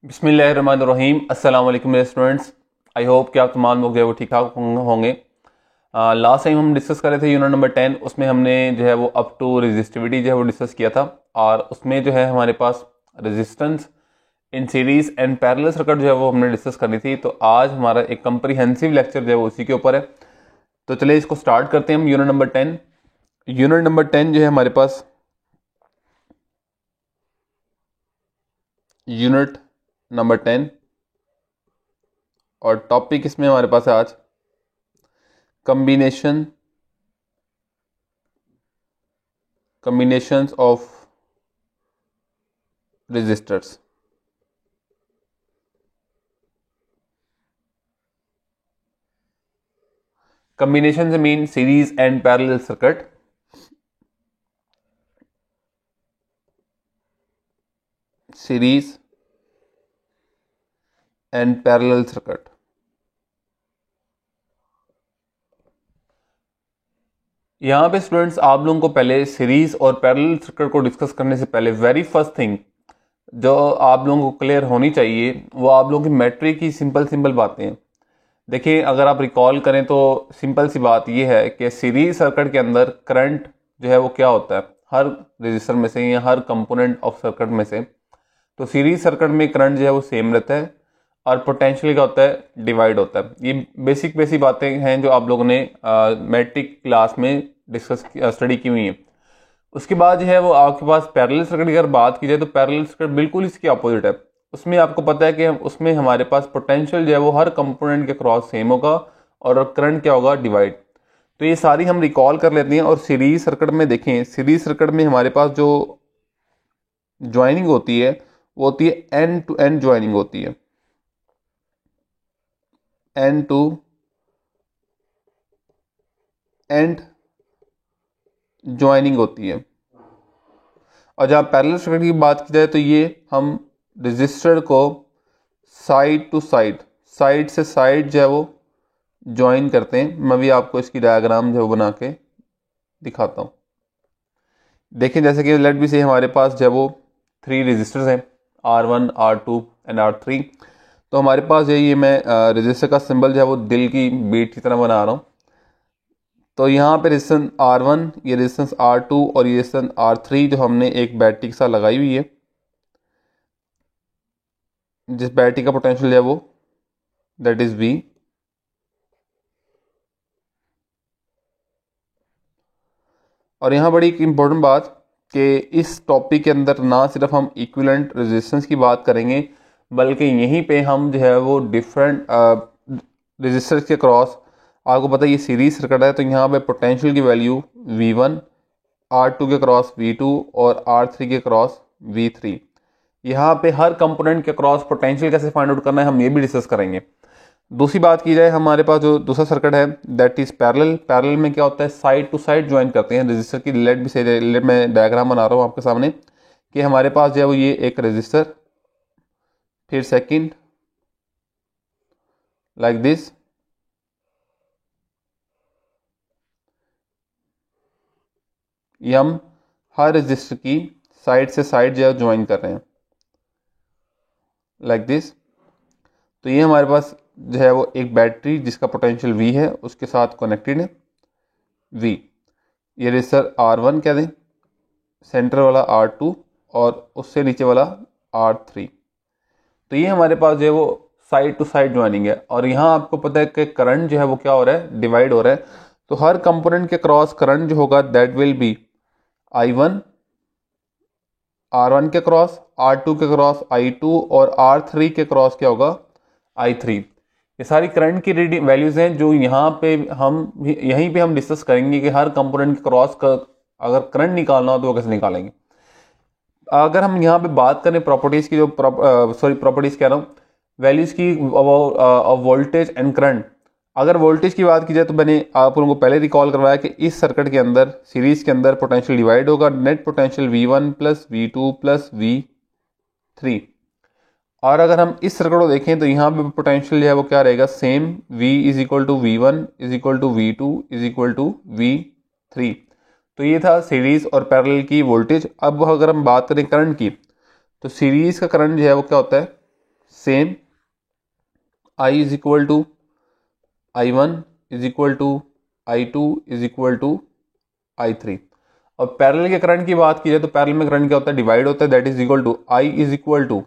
बिस्मिल्लाहिर्रहमानिर्रहीम। अस्सलाम वालेकुम मेरे स्टूडेंट्स। आई होप कि आप तमाम लोग जो है वो ठीक ठाक होंगे। लास्ट टाइम हम डिस्कस कर रहे थे यूनिट नंबर 10। उसमें हमने जो है वो अप टू रेजिस्टिविटी जो है वो डिस्कस किया था, और उसमें जो है हमारे पास resistance in series and parallel circuit जो है वो हमने डिस्कस करनी थी। तो आज हमारा एक कंप्रीहेंसिव लेक्चर जो है वो उसी के ऊपर है। तो चलिए इसको स्टार्ट करते हैं हम। यूनिट नंबर 10 जो है हमारे पास यूनिट नंबर 10, और टॉपिक इसमें हमारे पास है आज combinations of resistors। combinations mean series and parallel circuit। series and parallel circuit। यहाँ पे स्टूडेंट्स आप लोगों को पहले सीरीज और पैरेलल सर्किट को डिस्कस करने से पहले वेरी फर्स्ट थिंग जो आप लोगों को क्लियर होनी चाहिए वो आप लोगों की मैट्रिक की सिंपल बातें हैं। देखिए, अगर आप रिकॉल करें तो सिंपल सी बात ये है कि सीरीज सर्किट के अंदर करंट जो है वो क्या होता है, हर रजिस्टर में से या हर कंपोनेंट ऑफ सर्किट में से। तो सीरीज सर्किट में करंट जो है वो सेम रहता है, और पोटेंशियल क्या होता है, डिवाइड होता है। ये बेसिक बातें हैं जो आप लोगों ने मैट्रिक क्लास में डिस्कस स्टडी की हुई है। उसके बाद जो है वो आपके पास पैरेलल सर्किट की अगर बात की जाए तो पैरेलल सर्किट बिल्कुल इसके अपोजिट है। उसमें आपको पता है कि उसमें हमारे पास पोटेंशियल जो है वो हर कंपोनेंट के क्रॉस सेम होगा, और करंट क्या होगा, डिवाइड। तो ये सारी हम रिकॉल कर लेते हैं। और सीरीज सर्किट में देखें, सीरीज सर्किट में हमारे पास जो ज्वाइनिंग होती है वो होती है एंड टू एंड ज्वाइनिंग होती है, एंड टू एंड ज्वाइनिंग होती है। और जब पैरेलल सर्किट की बात की जाए तो ये हम रजिस्टर को साइड टू साइड, साइड से साइड जो है वो ज्वाइन करते हैं। मैं भी आपको इसकी डायग्राम जो है बना के दिखाता हूँ। देखें, जैसे कि लेट बी से हमारे पास जो है वो 3 रजिस्टर्स हैं, R1, R2 एंड R3। तो हमारे पास ये मैं रजिस्टर का सिंबल जो है वो दिल की बीट की तरह बना रहा हूँ। तो यहाँ पे रेजिस्टेंस R1, ये रेजिस्टेंस R2 और ये रेजिस्टेंस R3 जो हमने एक बैटरी के साथ लगाई हुई है, जिस बैटरी का पोटेंशियल है वो दैट इज V। और यहाँ बड़ी एक इम्पोर्टेंट बात कि इस टॉपिक के अंदर ना सिर्फ हम इक्विवेलेंट रेजिस्टेंस की बात करेंगे, बल्कि यहीं पे हम जो है वो डिफरेंट रेजिस्टर्स के क्रॉस, आपको पता है ये सीरीज सर्किट है तो यहाँ पे पोटेंशियल की वैल्यू V1, R2 के क्रॉस V2 और R3 के क्रॉस V3। यहाँ पे हर कंपोनेंट के क्रॉस पोटेंशियल कैसे फाइंड आउट करना है हम ये भी डिस्कस करेंगे। दूसरी बात की जाए, हमारे पास जो दूसरा सर्किट है दैट इज पैरेलल। पैरेलल में क्या होता है, साइड टू साइड ज्वाइन करते हैं रजिस्टर की। लेट भी से लेट मैं डायग्राम बना रहा हूँ आपके सामने कि हमारे पास जो है वो ये एक रजिस्टर, फिर सेकंड लाइक दिस, ये हम हर रजिस्टर की साइड से साइड जो है ज्वाइन कर रहे हैं लाइक दिस। तो ये हमारे पास जो है वो एक बैटरी जिसका पोटेंशियल V है उसके साथ कनेक्टेड है V। ये रजिस्टर R1 कह दें, सेंटर वाला R2 और उससे नीचे वाला R3। तो ये हमारे पास जो है वो साइड टू साइड ज्वाइनिंग है। और यहाँ आपको पता है कि करंट जो है वो क्या हो रहा है, डिवाइड हो रहा है। तो हर कंपोनेंट के क्रॉस करंट जो होगा that will B I1, R1 के क्रॉस, R2 के क्रॉस I2 और R3 के क्रॉस क्या होगा, I3। ये सारी करंट की रीडिंग वैल्यूज हैं जो यहाँ पे हम यहीं पे हम डिस्कस करेंगे कि हर कंपोनेंट के क्रॉस का अगर करंट निकालना हो तो वो कैसे निकालेंगे। अगर हम यहाँ पे बात करें प्रॉपर्टीज की, जो प्रॉपर्टीज कह रहा हूँ, वैल्यूज की, वोल्टेज एंड करंट। अगर वोल्टेज की बात की जाए तो मैंने आप लोगों को पहले रिकॉल करवाया कि इस सर्किट के अंदर, सीरीज के अंदर पोटेंशियल डिवाइड होगा, net potential V1 plus V2 plus V3। और अगर हम इस सर्किट को देखें तो यहाँ पे पोटेंशियल जो है वो क्या रहेगा, same V is equal to V1 is equal to V2 is equal to V3। तो ये था सीरीज और पैरेलल की वोल्टेज। अब अगर हम बात करें करंट की, तो सीरीज का करंट जो है वो क्या होता है, same I is equal to I1 is equal to I2 is equal to I3। और पैरेलल के करंट की बात की जाए तो पैरेलल में करंट क्या होता है, डिवाइड होता है, that is equal to I is equal to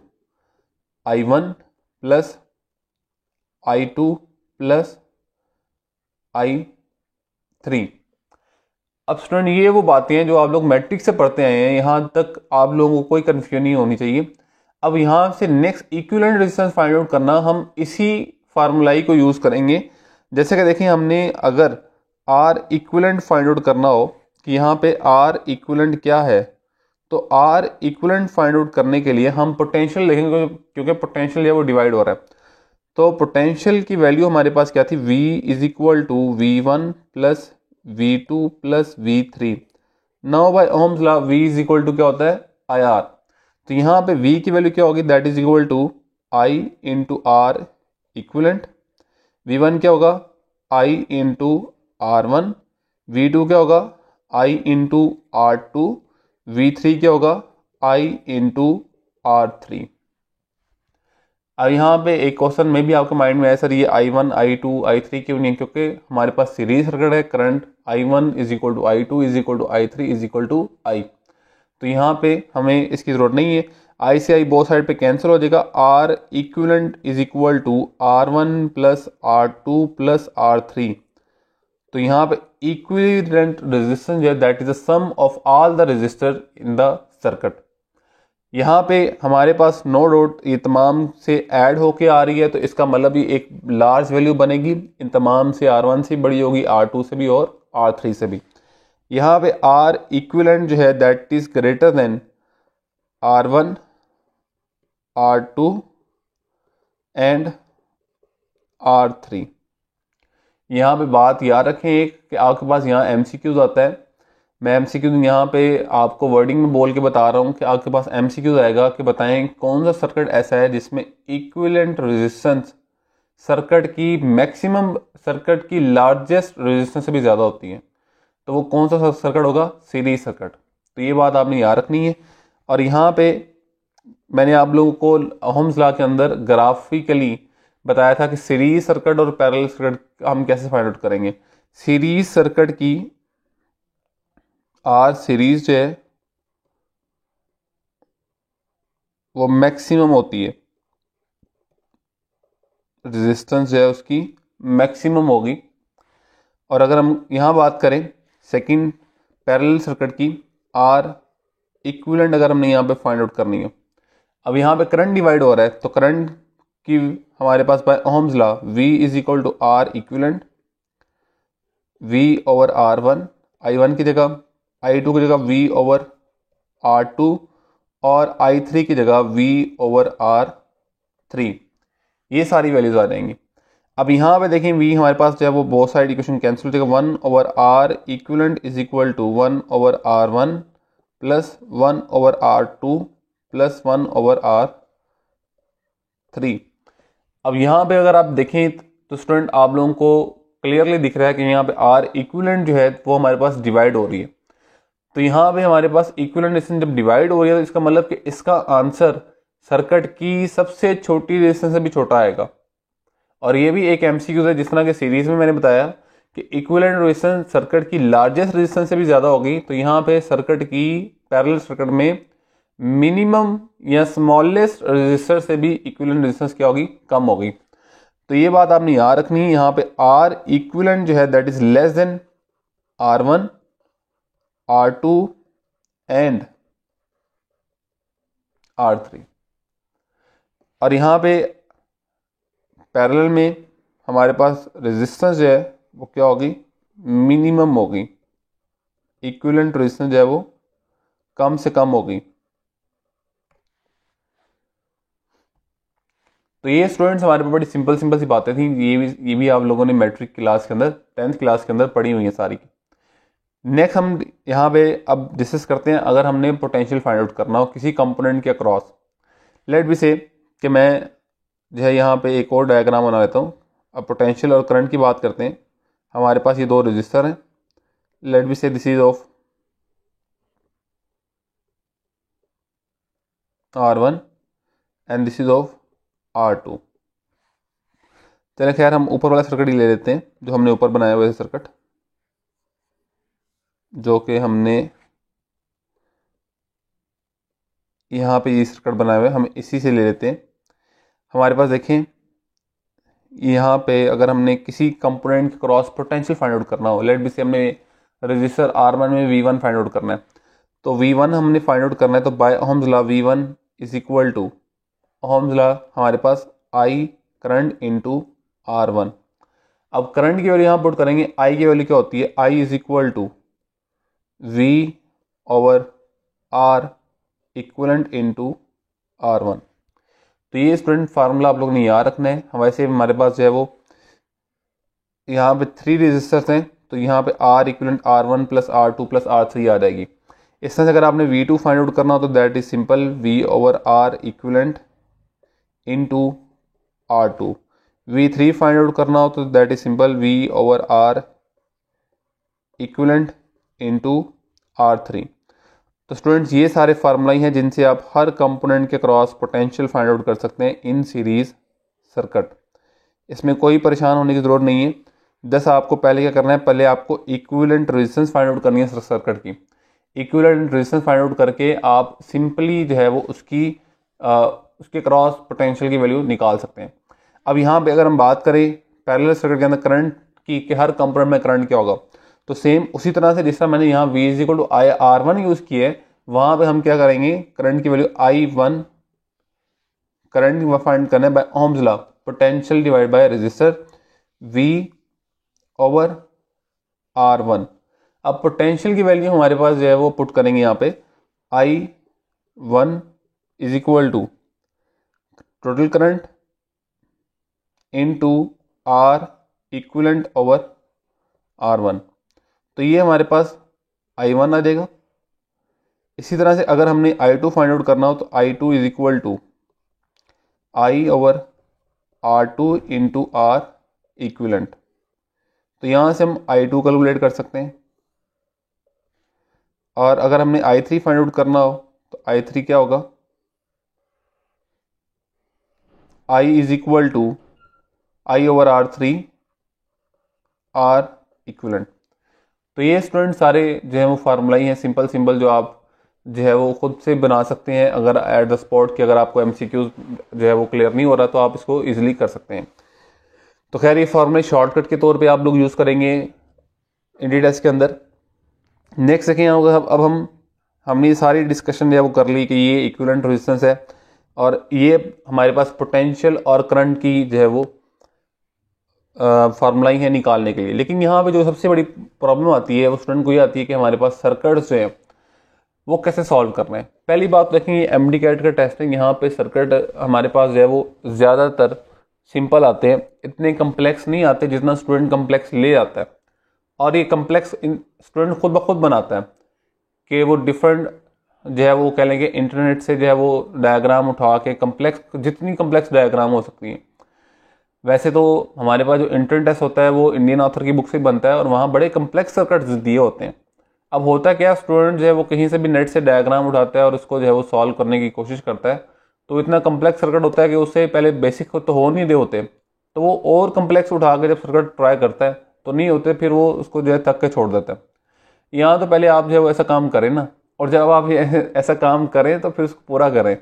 I1 plus I2 plus I3। अब स्टूडेंट ये वो बातें हैं जो आप लोग मैट्रिक्स से पढ़ते आए हैं, यहाँ तक आप लोगों को कोई कन्फ्यूजन नहीं होनी चाहिए। अब यहाँ से next equivalent resistance find out करना हम इसी फार्मूलाई को यूज़ करेंगे। जैसे कि देखिए हमने अगर आर इक्विवेलेंट फाइंड आउट करना हो कि यहाँ पे आर इक्विवेलेंट क्या है, तो आर इक्विवेलेंट फाइंड आउट करने के लिए हम पोटेंशियल लिखेंगे, क्योंकि पोटेंशियल है वो डिवाइड हो रहा है। तो पोटेंशियल की वैल्यू हमारे पास क्या थी, V is equal to V1 plus V2 plus V3। Now by Ohm's law V is equal to क्या होता है, IR। तो यहाँ पे V की वैल्यू क्या होगी, that is equal to I into R equivalent. V1 क्या होगा, I इंटू R1। V2 क्या होगा, I इंटू R2। V3 क्या होगा, I इंटू R3। अब यहाँ पे एक क्वेश्चन में भी आपके माइंड में है, सर ये I1 I2 I3 क्यों नहीं है, क्योंकि हमारे पास सीरीज सर्किट है, current I1 is equal to I2 is equal to I3 is equal to I। तो यहाँ पे हमें इसकी जरूरत नहीं है, I से I बोथ साइड पे कैंसिल हो जाएगा। R equivalent is equal to R1 plus R2 plus R3। तो यहाँ पे इक्विवेलेंट रेजिस्टेंस जो है that is the sum of all the resistor in the circuit. यहाँ पे हमारे पास नो डाउट ये तमाम से ऐड होके आ रही है, तो इसका मतलब ये एक लार्ज वैल्यू बनेगी, इन तमाम से R1 से बड़ी होगी, R2 से भी और R3 से भी। यहाँ पे R इक्विवेलेंट जो है that is greater than R1 R2 and R3। यहाँ पे बात याद रखें एक कि आपके पास यहाँ MCQs आता है, मैं MCQ यहाँ पे आपको वर्डिंग में बोल के बता रहा हूँ कि आपके पास MCQ आएगा कि बताएं कौन सा सर्किट ऐसा है जिसमें इक्विवेलेंट रेजिस्टेंस सर्किट की मैक्सिमम, सर्किट की लार्जेस्ट रेजिस्टेंस से भी ज़्यादा होती है, तो वो कौन सा सर्किट होगा, सीरीज सर्किट। तो ये बात आपने याद रखनी है। और यहाँ पे मैंने आप लोगों को ओहम्स लॉ के अंदर ग्राफिकली बताया था कि सीरीज सर्किट और पैरेलल सर्किट हम कैसे फाइंड आउट करेंगे। सीरीज सर्किट की आर सीरीज जो है वो मैक्सिमम होती है, रेजिस्टेंस जो है उसकी मैक्सिमम होगी। और अगर हम यहाँ बात करें सेकंड पैरेलल सर्किट की, आर इक्विवेलेंट अगर हमने यहाँ पे फाइंड आउट करनी है, अब यहाँ पे करंट डिवाइड हो रहा है, तो करंट की हमारे पास by Ohm's law V is equal to R equivalent, V over R1 I1 की जगह, I2 की जगह V ओवर R2 और I3 की जगह V ओवर R3। ये सारी वैल्यूज आ जाएंगी। अब यहाँ पे देखें V हमारे पास जो है वो बोथ साइड इक्वेशन कैंसिल हो जाएगा, 1 over R equivalent is equal to 1 over R1 plus 1 over R2 plus 1 over R3। अब यहाँ पे अगर आप देखें तो स्टूडेंट आप लोगों को क्लियरली दिख रहा है कि यहाँ पे R इक्विवेलेंट जो है वो हमारे पास डिवाइड हो रही है। तो यहाँ पे हमारे पास इक्विवेलेंट रेजिस्टेंस जब डिवाइड हो रही है तो इसका मतलब कि इसका आंसर सर्किट की सबसे छोटी रेजिस्टेंस से भी छोटा आएगा। और ये भी एक MCQ है, जिस तरह के सीरीज में मैंने बताया कि इक्विवेलेंट रेजिस्टेंस सर्किट की लार्जेस्ट रेजिस्टेंस से भी ज़्यादा होगी, तो यहाँ पे सर्किट की पैरेलल सर्किट में मिनिमम या स्मॉलेस्ट रेजिस्टर से भी इक्विवेलेंट रेजिस्टेंस क्या होगी, कम होगी। तो ये बात आपने याद रखनी है। यहाँ पे R इक्विवेलेंट जो है that is less than R1 R2 and R3। और यहाँ पे पैरेलल में हमारे पास रेजिस्टेंस जो है वो क्या होगी, मिनिमम होगी, इक्विवेलेंट रेजिस्टेंस जो है वो कम से कम होगी। तो ये स्टूडेंट्स हमारे पे बड़ी सिंपल सी बातें थी, ये भी आप लोगों ने मैट्रिक क्लास के अंदर 10th क्लास के अंदर पढ़ी हुई है सारी। नेक्स्ट हम यहाँ पे अब डिस्कस करते हैं, अगर हमने पोटेंशियल फाइंड आउट करना हो किसी कंपोनेंट के अक्रॉस, लेट बी से कि मैं जो है यहाँ पे एक और डायग्राम बना लेता हूँ। अब पोटेंशियल और करंट की बात करते हैं। हमारे पास ये दो रजिस्टर हैं, लेट बी से this is of R1 and this is of R2। चलिए खैर हम ऊपर वाला सर्किट ही ले लेते हैं, जो हमने ऊपर बनाया हुआ है सर्किट, जो कि हमने यहाँ पे ये सर्किट बनाया हुआ है, हम इसी से ले लेते हैं। हमारे पास देखें यहाँ पे अगर हमने किसी कंपोनेंट के क्रॉस पोटेंशियल फाइंड आउट करना हो, लेट बी से हमने रजिस्टर R1 में V1 फाइंड आउट करना है, तो V1 हमने फाइंड आउट करना है, तो by Ohm's law V1 is equal to Ohm's law हमारे पास I करंट इंटू R1। अब करंट की वैल्यू यहाँ पुट करेंगे, I की वैल्यू क्या होती है, I is equal to V over R equivalent into R1। तो ये स्टूडेंट फार्मूला आप लोग ने याद रखना है। वैसे हमारे पास जो है वो यहाँ पे 3 रेजिस्टर्स हैं, तो यहाँ पे R equivalent R1 plus R2 plus R3 आ जाएगी। इस तरह से अगर आपने V2 फाइंड आउट करना हो तो that is simple V over R equivalent into R2। V3 find out करना हो तो that is simple V over R equivalent into R3। तो स्टूडेंट्स ये सारे फार्मूला हैं जिनसे आप हर कंपोनेंट के क्रॉस पोटेंशियल फाइंड आउट कर सकते हैं इन सीरीज सर्किट। इसमें कोई परेशान होने की ज़रूरत नहीं है। बस आपको पहले क्या करना है, पहले आपको इक्विवेलेंट रेजिस्टेंस फाइंड आउट करनी है सर्किट की। इक्विवेलेंट रेजिस्टेंस फाइंड आउट करके आप सिंपली जो है वो उसके क्रॉस पोटेंशियल की वैल्यू निकाल सकते हैं। अब यहाँ पे अगर हम बात करें पैरेलल सर्किट के अंदर करंट की कि हर कंपोनेंट में करंट क्या होगा, तो सेम उसी तरह से जिस तरह मैंने यहाँ V is equal to R1 use किया है, वहाँ पे हम क्या करेंगे, करंट की वैल्यू I1 करंट फाइंड करना है by Ohm's law, potential divide by resistor V over R1। अब पोटेंशियल की वैल्यू हमारे पास जो है वो पुट करेंगे यहाँ पे I1 is equal to total current into R equivalent over R1। तो ये हमारे पास I1 आ जाएगा। इसी तरह से अगर हमने I2 फाइंड आउट करना हो तो I2 is equal to I over R2 into R equivalent. तो यहाँ से हम I2 कैलकुलेट कर सकते हैं। और अगर हमने I3 फाइंड आउट करना हो तो I3 क्या होगा, I is equal to I over R3 R equivalent. तो ये स्टूडेंट सारे जो है वो फार्मूला ही हैं, सिंपल सिंपल, जो आप जो है वो खुद से बना सकते हैं। अगर एट द स्पॉट कि अगर आपको MCQ जो है वो क्लियर नहीं हो रहा तो आप इसको इजीली कर सकते हैं। तो खैर ये फार्मूले शॉर्टकट के तौर पे आप लोग यूज़ करेंगे इंडी टेस्ट के अंदर। नेक्स्ट देखें अब हमने सारी डिस्कशन जो है वो कर ली कि ये इक्विवेलेंट रेजिस्टेंस है और ये हमारे पास पोटेंशियल और करंट की जो है वो फार्मूला ही है निकालने के लिए। लेकिन यहाँ पे जो सबसे बड़ी प्रॉब्लम आती है वो स्टूडेंट को ये आती है कि हमारे पास सर्किट्स जो है वो कैसे सॉल्व करना है। पहली बात देखेंगे एमडी कैट का टेस्टिंग, यहाँ पे सर्किट हमारे पास जो है वो ज़्यादातर सिंपल आते हैं, इतने कम्प्लेक्स नहीं आते जितना स्टूडेंट कम्प्लेक्स ले जाता है। और ये कम्प्लेक्स स्टूडेंट खुद ब खुद बनाता है कि वो डिफरेंट जो है वो कह लेंगे इंटरनेट से जो है वो डायग्राम उठा के कम्प्लेक्स, जितनी कम्प्लेक्स डायग्राम हो सकती हैं। वैसे तो हमारे पास जो इंटरनेट टेस्ट होता है वो इंडियन ऑथर की बुक से बनता है और वहाँ बड़े कम्प्लेक्स सर्किट्स दिए होते हैं। अब होता क्या, स्टूडेंट जो है वो कहीं से भी नेट से डायग्राम उठाता है और उसको जो है वो सॉल्व करने की कोशिश करता है, तो इतना कम्प्लेक्स सर्किट होता है कि उससे पहले बेसिक तो हो नहीं दे होते, तो वो और कम्प्लेक्स उठा के जब सर्किट ट्राई करता है तो नहीं होते, फिर वो उसको जो है तक के छोड़ देता है। यहाँ तो पहले आप जो है वो ऐसा काम करें ना, और जब आप ऐसा काम करें तो फिर उसको पूरा करें।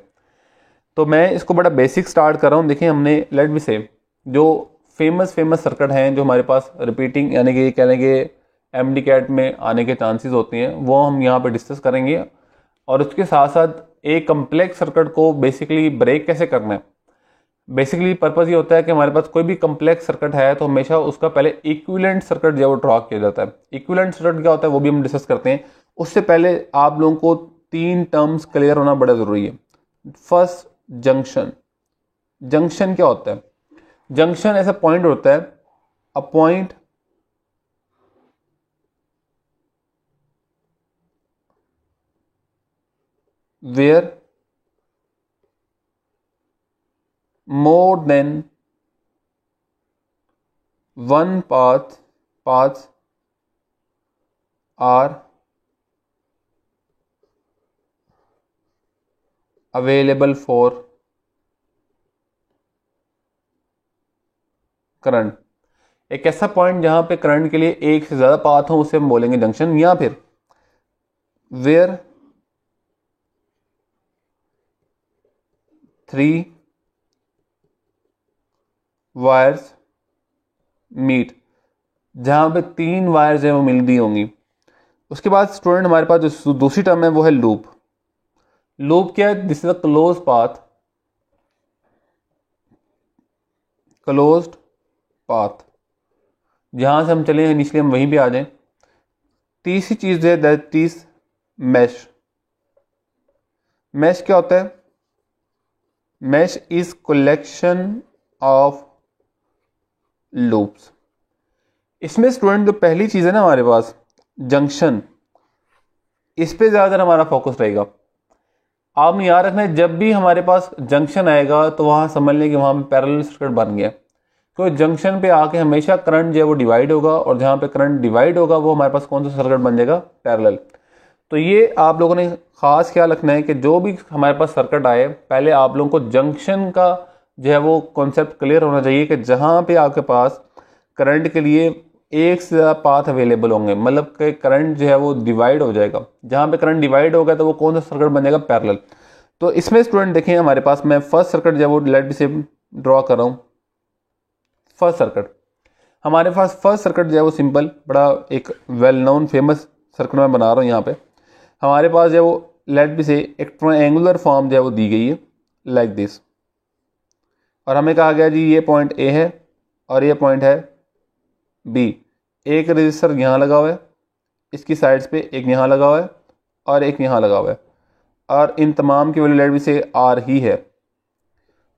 तो मैं इसको बड़ा बेसिक स्टार्ट कर रहा हूँ। देखिए हमने लेट मी से जो फेमस सर्किट हैं जो हमारे पास रिपीटिंग यानी कि कह लेंगे एमडी कैट में आने के चांसेस होते हैं, वो हम यहाँ पे डिस्कस करेंगे। और उसके साथ साथ एक कम्प्लेक्स सर्किट को बेसिकली ब्रेक कैसे करना है। बेसिकली पर्पज़ ये होता है कि हमारे पास कोई भी कम्प्लेक्स सर्किट है तो हमेशा उसका पहले इक्विवेलेंट सर्किट जो है वो ड्रॉ किया जाता है। इक्विवेलेंट सर्किट क्या होता है वो भी हम डिस्कस करते हैं। उससे पहले आप लोगों को 3 टर्म्स क्लियर होना बड़ा ज़रूरी है। First, junction. जंक्शन क्या होता है? जंक्शन ऐसा पॉइंट होता है, a point where more than one paths are available for current. एक ऐसा पॉइंट जहां पे करंट के लिए एक से ज्यादा पाथ हो उसे हम बोलेंगे जंक्शन, या फिर वेयर 3 वायर्स मीट, जहां पे 3 वायर्स है वो मिल रही होंगी। उसके बाद स्टूडेंट हमारे पास जो दूसरी टर्म है वो है लूप। लूप क्या है? This is a close path, closed path, जहां से हम चले इनिशियली हम वहीं पे आ जाएं। तीसरी चीज है दैट इज मैश। मैश क्या होता है? Mesh is collection of loops. इसमें स्टूडेंट जो पहली चीज है ना हमारे पास जंक्शन, इस पे ज्यादा हमारा फोकस रहेगा। आपने याद रखना है जब भी हमारे पास जंक्शन आएगा तो वहां समझ लें कि वहां पे पैरेलल सर्किट बन गया। तो जंक्शन पे आके हमेशा करंट जो है वो डिवाइड होगा, और जहां पे करंट डिवाइड होगा वो हमारे पास कौन सा सर्किट बन जाएगा? पैरेलल। तो ये आप लोगों ने खास ख्याल रखना है कि जो भी हमारे पास सर्किट आए पहले आप लोगों को जंक्शन का जो है वो कॉन्सेप्ट क्लियर होना चाहिए कि जहां पे आपके पास करंट के लिए एक से ज्यादा पाथ अवेलेबल होंगे, मतलब कि करंट जो है वो डिवाइड हो जाएगा। जहां पे करंट डिवाइड होगा तो वो कौन सा सर्किट बन जाएगा? पैरेलल। तो इसमें स्टूडेंट देखें हमारे पास, मैं फर्स्ट सर्किट जो है वो लेट से ड्रॉ कर रहा हूं। फर्स्ट सर्किट हमारे पास, फर्स्ट सर्किट जो है वो सिंपल, बड़ा एक वेल नोन फेमस सर्किट मैं बना रहा हूँ। यहाँ पे हमारे पास जो है वो लेट बी से एक ट्रायंगुलर फॉर्म जो है वो दी गई है लाइक दिस, और हमें कहा गया जी ये पॉइंट ए है और ये पॉइंट है बी। एक रजिस्टर यहाँ लगा हुआ है, इसकी साइड्स पे एक यहाँ लगा हुआ है और एक यहाँ लगा हुआ है, और इन तमाम की वैल्यू लेट बी से आर ही है।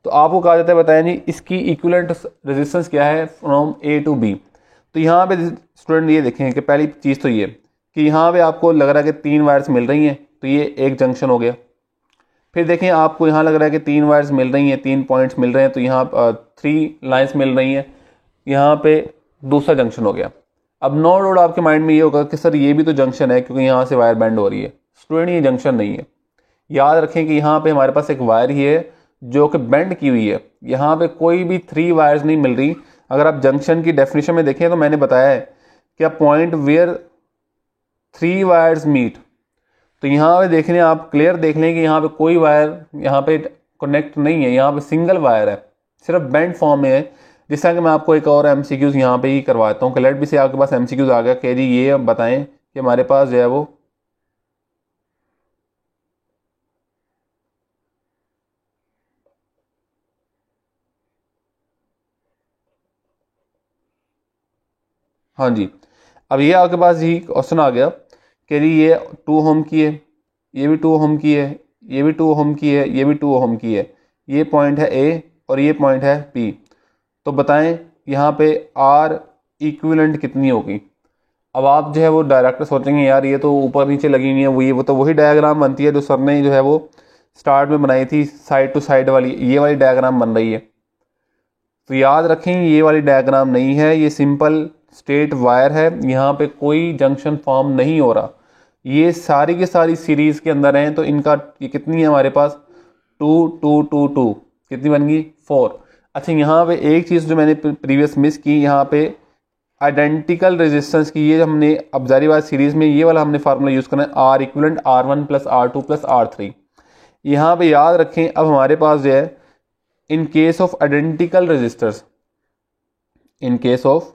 तो आपको कहा जाता है बताया जी इसकी इक्विवेलेंट रेजिस्टेंस क्या है फ्रॉम ए टू बी। तो यहाँ पे स्टूडेंट ये देखें कि पहली चीज़ तो ये कि यहाँ पे आपको लग रहा है कि 3 वायर्स मिल रही हैं, तो ये एक जंक्शन हो गया। फिर देखें आपको यहाँ लग रहा है कि 3 वायर्स मिल रही हैं, 3 पॉइंट्स मिल रहे हैं, तो यहाँ 3 लाइन्स मिल रही हैं, यहाँ पे दूसरा जंक्शन हो गया। अब नो डाउट आपके माइंड में ये होगा कि सर ये भी तो जंक्शन है क्योंकि यहाँ से वायर बेंड हो रही है। स्टूडेंट ये जंक्शन नहीं है। याद रखें कि यहाँ पे हमारे पास एक वायर ही है जो कि बेंड की हुई है, यहाँ पे कोई भी 3 वायर्स नहीं मिल रही। अगर आप जंक्शन की डेफिनेशन में देखें तो मैंने बताया है कि a point where 3 wires meet, तो यहाँ पे देखने आप क्लियर देख लें कि यहाँ पे कोई वायर यहाँ पे कनेक्ट नहीं है, यहाँ पे सिंगल वायर है, सिर्फ बेंड फॉर्म में है। जिस तरह कि मैं आपको एक और एमसीक्यूज यहाँ पे ही करवाता हूँ कि लेट बी से आपके पास एमसीक्यूज आ गया कि जी ये अब बताएं कि हमारे पास जो है वो हाँ जी, अब ये आपके पास ही क्वेश्चन आ गया कि जी ये 2 ओम की है, ये भी 2 ओम की है, ये भी 2 ओम की है, ये भी 2 ओम की है, ये पॉइंट है ए और ये पॉइंट है पी। तो बताएं यहाँ पे आर इक्विवेलेंट कितनी होगी? अब आप जो है वो डायरेक्ट सोचेंगे यार ये तो ऊपर नीचे लगी हुई है, वो तो वही डायग्राम बनती है जो सर ने जो है वो स्टार्ट में बनाई थी, साइड टू साइड वाली, ये वाली डायग्राम बन रही है। तो याद रखें ये वाली डायग्राम नहीं है, ये सिंपल स्ट्रेट वायर है, यहाँ पे कोई जंक्शन फॉर्म नहीं हो रहा। ये सारी की सारी सीरीज के अंदर हैं, तो इनका ये कितनी है हमारे पास 2 2 2 2, कितनी बन गई 4। अच्छा यहाँ पे एक चीज़ जो मैंने प्रीवियस मिस की, यहाँ पे आइडेंटिकल रेजिस्टेंस की, ये हमने अब जारी बात सीरीज में ये वाला हमने फार्मूला यूज़ करना है are equivalent R1 + R2 + R3। यहाँ पे याद रखें अब हमारे पास जो है in case of identical resistors, in case of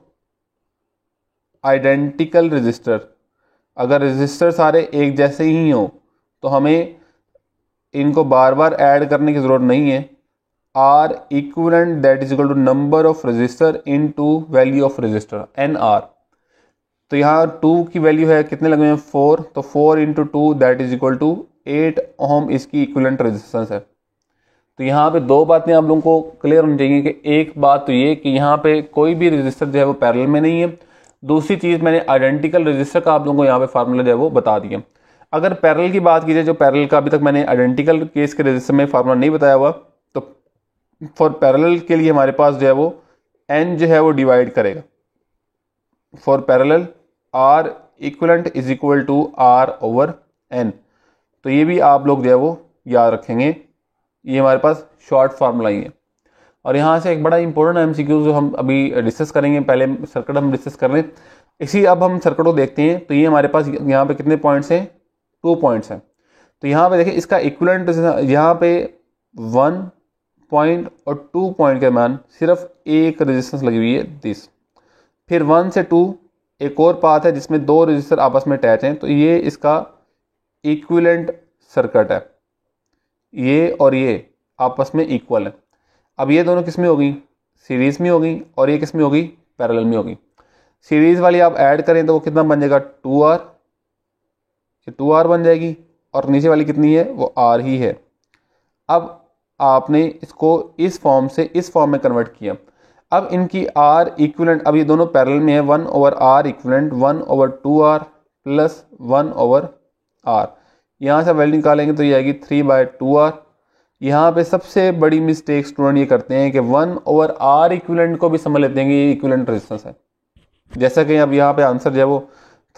identical resistor, अगर रेजिस्टर सारे एक जैसे ही हो तो हमें इनको बार बार ऐड करने की ज़रूरत नहीं है। R equivalent that is equal to number of resistor into value of resistor NR। तो यहाँ 2 की वैल्यू है कितने लगे हैं 4, तो 4 × 2 दैट इज इक्वल टू 8 ओम इसकी इक्विवेलेंट रेजिस्टेंस है। तो यहाँ पे 2 बातें आप लोगों को क्लियर होनी चाहिए कि एक बात तो ये कि यहाँ पे कोई भी रेजिस्टर जो है वो पैरेलल में नहीं है। दूसरी चीज़ मैंने आइडेंटिकल रेजिस्टर का आप लोगों को यहाँ पे फार्मूला जो है वो बता दिया। अगर पैरेलल की बात की जाए, जो पैरेलल का अभी तक मैंने आइडेंटिकल केस के रेजिस्टर में फार्मूला नहीं बताया हुआ, तो फॉर पैरेलल के लिए हमारे पास जो है वो n जो है वो डिवाइड करेगा। For parallel R equivalent is equal to R/n। तो ये भी आप लोग जो है वो याद रखेंगे, ये हमारे पास शॉर्ट फार्मूला ही है। और यहाँ से एक बड़ा इंपॉर्टेंट एमसीक्यू जो हम अभी डिस्कस करेंगे, पहले सर्किट हम डिस्कस कर लें। इसी अब हम सर्किट को देखते हैं। तो ये हमारे पास यहाँ पे कितने पॉइंट्स हैं, 2 पॉइंट्स हैं। तो यहाँ पे देखिए इसका इक्विवेलेंट यहाँ पे 1 पॉइंट और 2 पॉइंट के दरम्यान सिर्फ एक रेजिस्टेंस लगी हुई है दिस। फिर 1 से 2 एक और पाथ है जिसमें 2 रेजिस्टर आपस में अटैच हैं। तो ये इसका इक्विवेलेंट सर्किट है, ये और ये आपस में इक्वल है। अब ये दोनों किस में होगी, सीरीज में होगी, और ये किस में होगी, पैरेलल में होगी। सीरीज वाली आप ऐड करें तो वो कितना बन जाएगा, 2R, ये 2R बन जाएगी, और नीचे वाली कितनी है, वो R ही है। अब आपने इसको इस फॉर्म से इस फॉर्म में कन्वर्ट किया। अब इनकी R इक्विवेलेंट, अब ये दोनों पैरेलल में है, 1/R equivalent 1/2R plus 1/R। यहाँ से वैल्यू निकालेंगे तो ये आएगी 3/2R। यहाँ पे सबसे बड़ी मिस्टेक स्टूडेंट ये करते हैं कि 1/R इक्विवेलेंट को भी समझ लेते हैं कि ये इक्विवेलेंट रेजिस्टेंस है। जैसा कि अब यहाँ पे आंसर जो है वो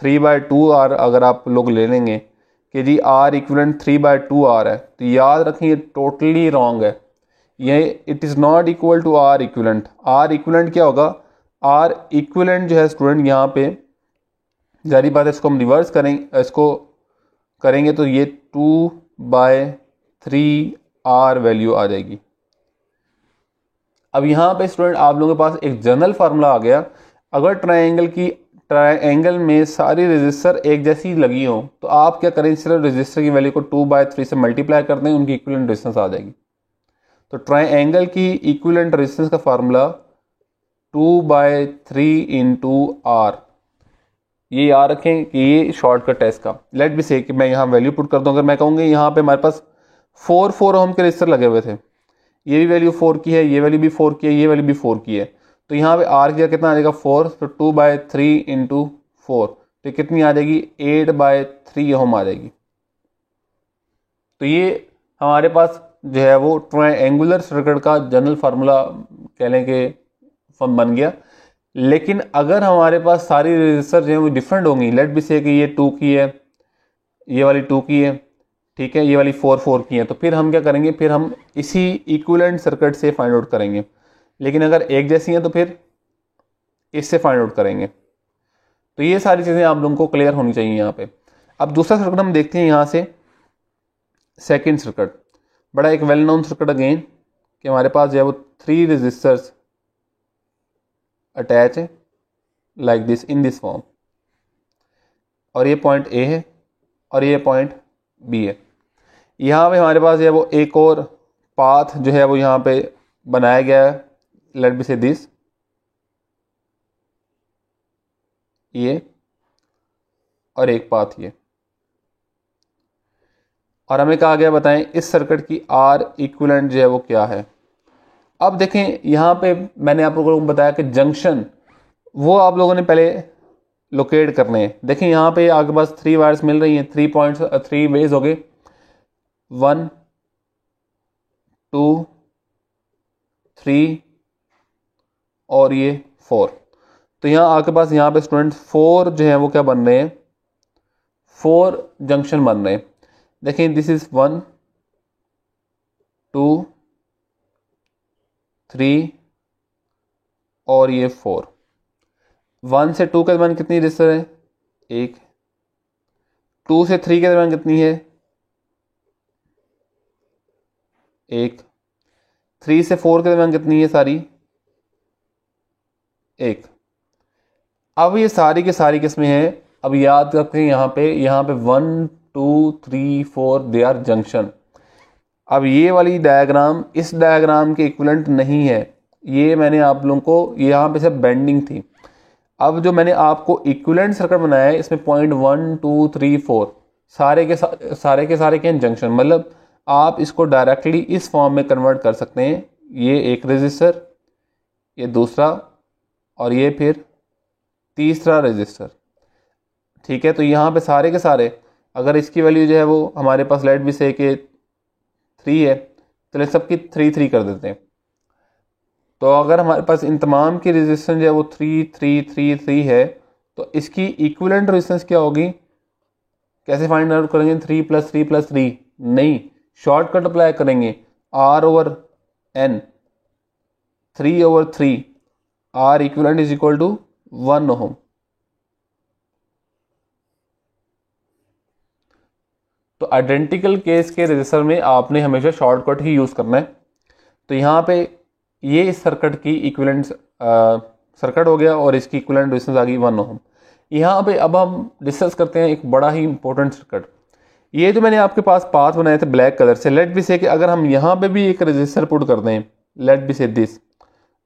3/2R अगर आप लोग ले लेंगे कि जी R इक्विवेलेंट 3/2R है, तो याद रखें ये टोटली रॉन्ग है। ये it is not equal to R equivalent. R equivalent क्या होगा, R इक्विवेलेंट जो है स्टूडेंट यहाँ पे जारी बात है, इसको हम रिवर्स करेंगे, इसको करेंगे तो ये 2/3R वैल्यू आ जाएगी। अब यहाँ पे स्टूडेंट आप लोगों के पास एक जनरल फार्मूला आ गया। अगर ट्रायंगल में सारी रेजिस्टर एक जैसी लगी हो तो आप क्या करें, सिर्फ रेजिस्टर की वैल्यू को 2/3 से मल्टीप्लाई कर दें, उनकी इक्विवेलेंट रेजिस्टेंस आ जाएगी। तो ट्रायंगल की इक्विवेलेंट रेजिस्टेंस का फार्मूला 2/3 इंटू R। ये याद रखें कि ये शॉर्टकट है इसका। लेट बी से कि मैं यहाँ वैल्यू पुट कर दूँ। अगर मैं कहूँगी यहाँ पे हमारे पास 4 ओम के रेजिस्टर लगे हुए थे, ये भी वैल्यू 4 की है, ये वैल्यू भी 4 की है, ये वैल्यू भी 4 की है, तो यहाँ पे R की कितना आ जाएगा 4, तो 2/3 इंटू 4 तो कितनी आ जाएगी 8/3 ओम आ जाएगी। तो ये हमारे पास जो है वो ट्रायंगुलर सर्किट का जनरल फार्मूला कह लें कि बन गया। लेकिन अगर हमारे पास सारी रेजिस्टर जो है वो डिफरेंट होंगी, लेट बी से कि ये 2 की है, ये वाली 2 की है, ठीक है, ये वाली 4 की है, तो फिर हम क्या करेंगे, फिर हम इसी इक्विवेलेंट सर्किट से फाइंड आउट करेंगे। लेकिन अगर एक जैसी हैं तो फिर इससे फाइंड आउट करेंगे। तो ये सारी चीज़ें आप लोगों को क्लियर होनी चाहिए यहाँ पे। अब दूसरा सर्किट हम देखते हैं यहाँ से, सेकंड सर्किट, बड़ा एक वेल नोन सर्किट अगेन, कि हमारे पास जो है वो 3 रेजिस्टर्स अटैच है like this in this form, और ये पॉइंट A है और ये पॉइंट B है। यहाँ पे हमारे पास जो है वो एक और पाथ जो है वो यहाँ पे बनाया गया है, लेट बी से दिस, ये और एक पाथ ये, और हमें कहा गया बताएं इस सर्किट की R इक्विवेलेंट जो है वो क्या है। अब देखें यहाँ पे मैंने आप लोगों को बताया कि जंक्शन वो आप लोगों ने पहले लोकेट करने हैं। देखें यहाँ पे आपके पास 3 वायर्स मिल रही हैं, 3 पॉइंट्स 3 वेज हो गए, 1 2 3 और ये 4। तो यहाँ आपके पास यहाँ पे स्टूडेंट 4 जो है वो क्या बन रहे हैं, 4 जंक्शन बन रहे हैं। देखें दिस इज 1 2 3 और ये 4। 1 से 2 के दरम्यान कितनी रेजिस्टर है, 1। 2 से 3 के दरम्यान कितनी है, 1। 3 से 4 के दरम्यान कितनी है सारी, 1। अब ये सारी की सारी किसमें है, अब याद रखें यहाँ पे 1 2 3 4 दे आर जंक्शन। अब ये वाली डायग्राम इस डायग्राम के इक्विवेलेंट नहीं है, ये मैंने आप लोगों को यहाँ पे सब बेंडिंग थी। अब जो मैंने आपको इक्विवेलेंट सर्किट बनाया है इसमें पॉइंट 1 2 3 4 सारे के सारे के जंक्शन, मतलब आप इसको डायरेक्टली इस फॉर्म में कन्वर्ट कर सकते हैं। ये एक रेजिस्टर, ये दूसरा, और ये फिर तीसरा रेजिस्टर, ठीक है। तो यहाँ पे सारे के सारे अगर इसकी वैल्यू जो है वो हमारे पास लेट भी से कि 3 है, चलिए सबकी 3 कर देते हैं। तो अगर हमारे पास इन तमाम की रेजिस्टेंस जो है वो 3 3 3 3 है, तो इसकी इक्विवेलेंट रेजिस्टेंस क्या होगी, कैसे फाइंड आउट करेंगे, 3 + 3 + 3 नहीं, शॉर्टकट अप्लाई करेंगे, R/N 3/3 R equivalent is equal to 1 ohm. तो आइडेंटिकल केस के रजिस्टर में आपने हमेशा शॉर्टकट ही यूज़ करना है। तो यहाँ पे ये इस सर्किट की इक्विवेलेंट सर्किट हो गया और इसकी इक्विवेलेंट रेजिस्टेंस आ गई 1 ओम। यहाँ पे अब हम डिस्कस करते हैं एक बड़ा ही इंपॉर्टेंट सर्किट। ये जो मैंने आपके पास पाथ बनाए थे ब्लैक कलर से, लेट बी से कि अगर हम यहाँ पे भी एक रजिस्टर पुट कर दें, लेट बी से दिस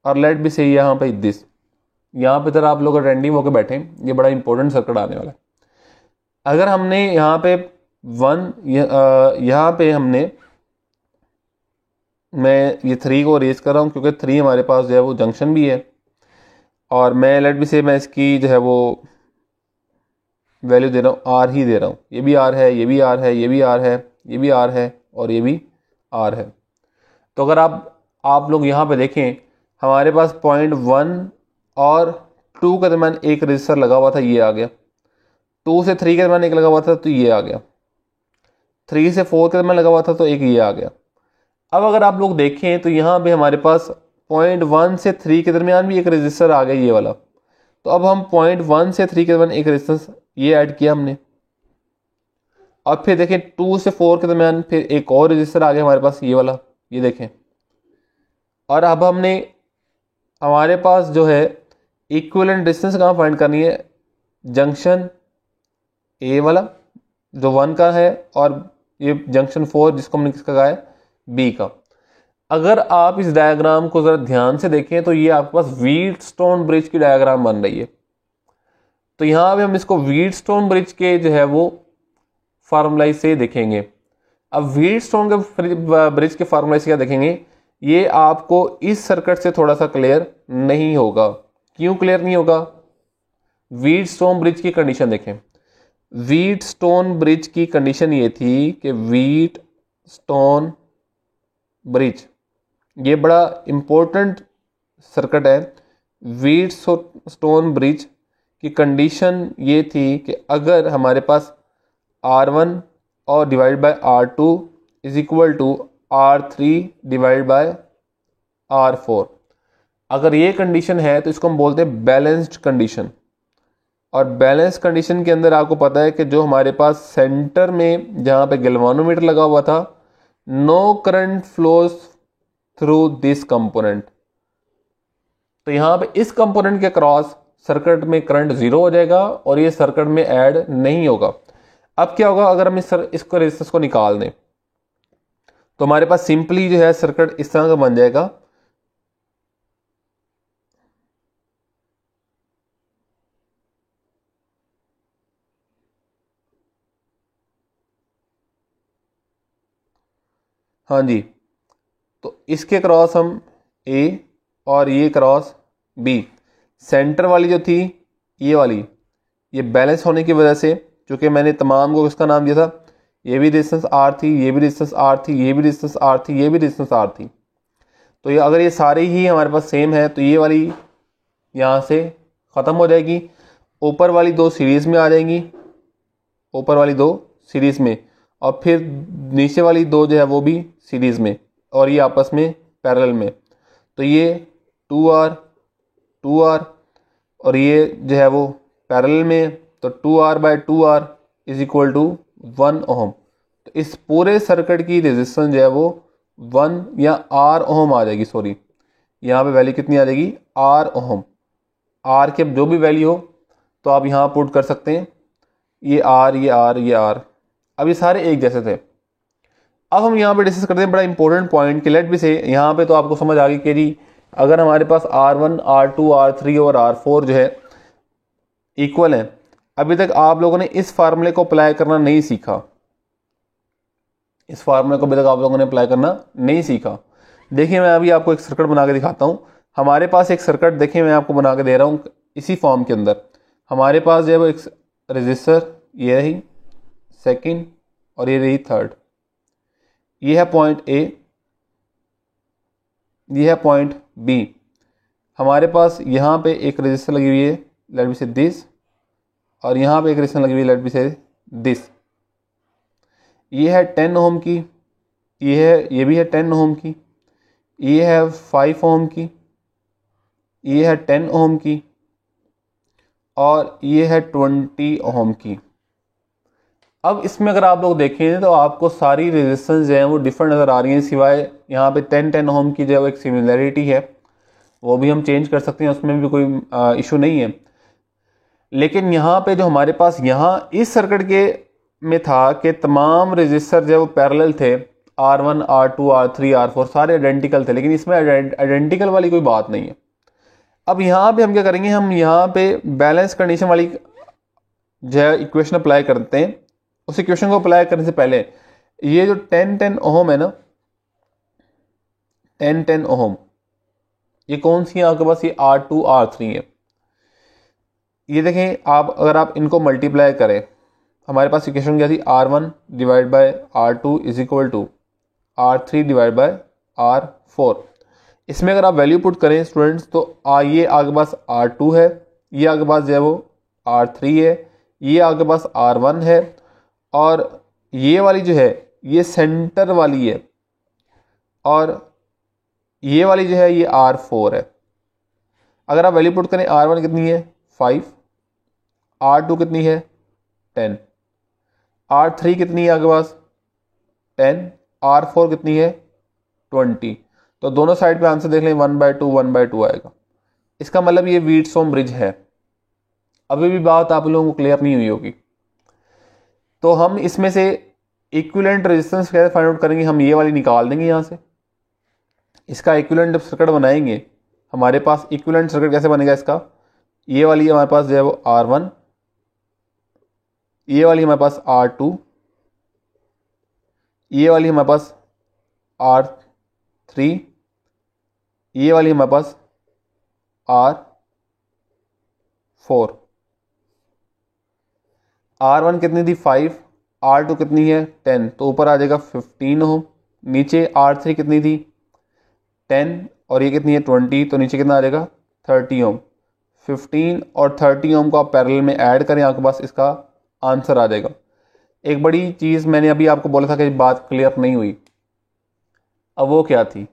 और लेट बी से यहाँ पे दिस, यहाँ पे तरह आप लोग रेंडिंग होकर बैठे, ये बड़ा इंपॉर्टेंट सर्किट आने वाला है। अगर हमने यहाँ पे यहाँ पे हमने, मैं ये 3 को रेज कर रहा हूँ क्योंकि 3 हमारे पास जो है वो जंक्शन भी है, और मैं लेट बी से मैं इसकी जो है वो वैल्यू दे रहा हूँ आर ही दे रहा हूँ। ये भी आर है, ये भी आर है, ये भी आर है, ये भी आर है और ये भी आर है। तो अगर आप लोग यहाँ पे देखें, हमारे पास 0.1 और 2 के दरम्यान एक रजिस्टर लगा हुआ था, ये आ गया। 2 से 3 के दरम्यान एक लगा हुआ था तो ये आ गया। 3 से 4 के दरम्यान लगा हुआ था तो एक ये आ गया। अब अगर आप लोग देखें तो यहाँ पे हमारे पास 0.1 से 3 के दरमियान भी एक रजिस्टर आ गया, ये वाला। तो अब हम 0.1 से 3 के दरमियान एक रेजिस्टेंस ये ऐड किया हमने, और फिर देखें 2 से 4 के दरमियान फिर एक और रजिस्टर आ गया हमारे पास, ये वाला, ये देखें। और अब हमारे पास जो है इक्विवेलेंट डिस्टेंस कहाँ फाइंड करनी है, जंक्शन ए वाला जो 1 का है और ये जंक्शन 4 जिसको हमने किसका कहा है, बी का। अगर आप इस डायग्राम को जरा ध्यान से देखें तो ये आपके पास व्हीटस्टोन ब्रिज की डायग्राम बन रही है। तो यहाँ पे हम इसको व्हीटस्टोन ब्रिज के जो है वो फार्मूलाइज से देखेंगे। अब व्हीटस्टोन के ब्रिज के फार्मूलाइज क्या देखेंगे, ये आपको इस सर्किट से थोड़ा सा क्लियर नहीं होगा। क्यों क्लियर नहीं होगा, व्हीटस्टोन ब्रिज की कंडीशन देखें। व्हीटस्टोन ब्रिज की कंडीशन ये थी कि व्हीटस्टोन ब्रिज ये बड़ा इंपॉर्टेंट सर्किट है। व्हीटस्टोन ब्रिज की कंडीशन ये थी कि अगर हमारे पास R1 और divide by R2 is equal to R3 divide by R4, अगर ये कंडीशन है तो इसको हम बोलते हैं बैलेंस्ड कंडीशन। और बैलेंस कंडीशन के अंदर आपको पता है कि जो हमारे पास सेंटर में जहाँ पे गैल्वानोमीटर लगा हुआ था, no current flows through this component. तो यहाँ पे इस कंपोनेंट के क्रॉस सर्किट में करंट 0 हो जाएगा और ये सर्किट में ऐड नहीं होगा। अब क्या होगा, अगर हम इसको रेजिस्टेंस को निकाल दें तो हमारे पास सिंपली जो है सर्किट इस तरह का बन जाएगा। हाँ जी, तो इसके क्रॉस हम A और ये क्रॉस B, सेंटर वाली जो थी ये वाली, ये बैलेंस होने की वजह से, क्योंकि मैंने तमाम को इसका नाम दिया था, ये भी रेजिस्टेंस R थी, ये भी रेजिस्टेंस R थी, ये भी रेजिस्टेंस R थी, ये भी रेजिस्टेंस R थी। तो ये अगर ये सारे ही हमारे पास सेम है तो ये वाली यहाँ से ख़त्म हो जाएगी, ऊपर वाली 2 सीरीज़ में आ जाएंगी, ऊपर वाली 2 सीरीज़ में, और फिर नीचे वाली 2 जो है वो भी सीरीज़ में, और ये आपस में पैरेलल में। तो ये 2R 2R और ये जो है वो पैरेलल में, तो 2R by 2R is equal to 1 ohm. तो इस पूरे सर्किट की रेजिस्टेंस जो है वो 1 या R ओम आ जाएगी। सॉरी, यहाँ पे वैल्यू कितनी आ जाएगी, R ओम। R के जो भी वैल्यू हो तो आप यहाँ पुट कर सकते हैं, ये R, ये R, ये R। अब ये सारे एक जैसे थे। अब हम यहाँ पे डिस्कस करते हैं बड़ा इंपॉर्टेंट पॉइंट कि लेट बी से, यहाँ पे तो आपको समझ आ गई कि जी अगर हमारे पास R1, R2, R3 और R4 जो है इक्वल है। अभी तक आप लोगों ने इस फार्मूले को अप्लाई करना नहीं सीखा, इस फार्मूले को अभी तक आप लोगों ने अप्लाई करना नहीं सीखा। देखिए मैं अभी आपको एक सर्किट बना के दिखाता हूँ। हमारे पास एक सर्किट देखिए मैं आपको बना के दे रहा हूँ इसी फॉर्म के अंदर। हमारे पास जो है वो एक रजिस्टर, ये रही सेकंड और ये रही थर्ड। ये है पॉइंट A, ये है पॉइंट B। हमारे पास यहाँ पे एक रजिस्टर लगी हुई है, लेट मी से दिस, और यहाँ पे एक रजिस्टर लगी हुई है, लेट मी से दिस। ये है 10 ओम की, ये भी है 10 ओम की, ये है 5 ओम की, ये है 10 ओम की और ये है 20 ओम की। अब इसमें अगर आप लोग देखें तो आपको सारी रेजिस्टेंस जो है वो डिफरेंट नज़र आ रही हैं, सिवाय यहाँ पे 10 ओम की जो है एक सिमिलरिटी है, वो भी हम चेंज कर सकते हैं, उसमें भी कोई इशू नहीं है। लेकिन यहाँ पे जो हमारे पास यहाँ इस सर्किट के में था कि तमाम रजिस्टर जो है वो पैरेलल थे, R1 R2 R3 R4 सारे आइडेंटिकल थे, लेकिन इसमें आइडेंटिकल वाली कोई बात नहीं है। अब यहाँ पे हम क्या करेंगे, हम यहाँ पे बैलेंस कंडीशन वाली जो है इक्वेशन अप्लाई करते हैं। उस इक्वेशन को अप्लाई करने से पहले ये जो 10 ओम है ना, 10 ओम, ये कौन सी है आपके पास, ये R2 R3 है। ये देखें आप, अगर आप इनको मल्टीप्लाई करें, हमारे पास इक्वेशन क्या थी, R1 divide by R2 is equal to R3 divide by R4। इसमें अगर आप वैल्यू पुट करें स्टूडेंट्स तो ये आगे पास R2 है, ये आगे पास जो है वो R3 है, ये आगे पास R1 है, और ये वाली जो है ये सेंटर वाली है, और ये वाली जो है ये R4 है। अगर आप वैल्यू पुट करें, R1 कितनी है 5, R2 कितनी है 10, R3 कितनी है आपके पास 10, R4 कितनी है 20। तो दोनों साइड पे आंसर देख लें, 1/2 1/2 आएगा। इसका मतलब ये व्हीटस्टोन ब्रिज है। अभी भी बात आप लोगों को क्लियर नहीं हुई होगी। तो हम इसमें से इक्विवेलेंट रेजिस्टेंस कैसे फाइंड आउट करेंगे, हम ये वाली निकाल देंगे यहाँ से। इसका इक्विवेलेंट जब सर्किट बनाएंगे, हमारे पास इक्विवेलेंट सर्किट कैसे बनेगा इसका, ये वाली हमारे पास जो है वो R1, ये वाली हमारे पास R2, ये वाली हमारे पास R3, ये वाली हमारे पास R4। R1 कितनी थी 5, R2 कितनी है 10, तो ऊपर आ जाएगा 15 ओम। नीचे R3 कितनी थी 10 और ये कितनी है 20, तो नीचे कितना आ जाएगा 30 ओम। 15 और 30 ओम को आप पैरेलल में ऐड करें, आपके पास इसका आंसर आ जाएगा। एक बड़ी चीज़ मैंने अभी आपको बोला था कि बात क्लियर नहीं हुई, अब वो क्या थी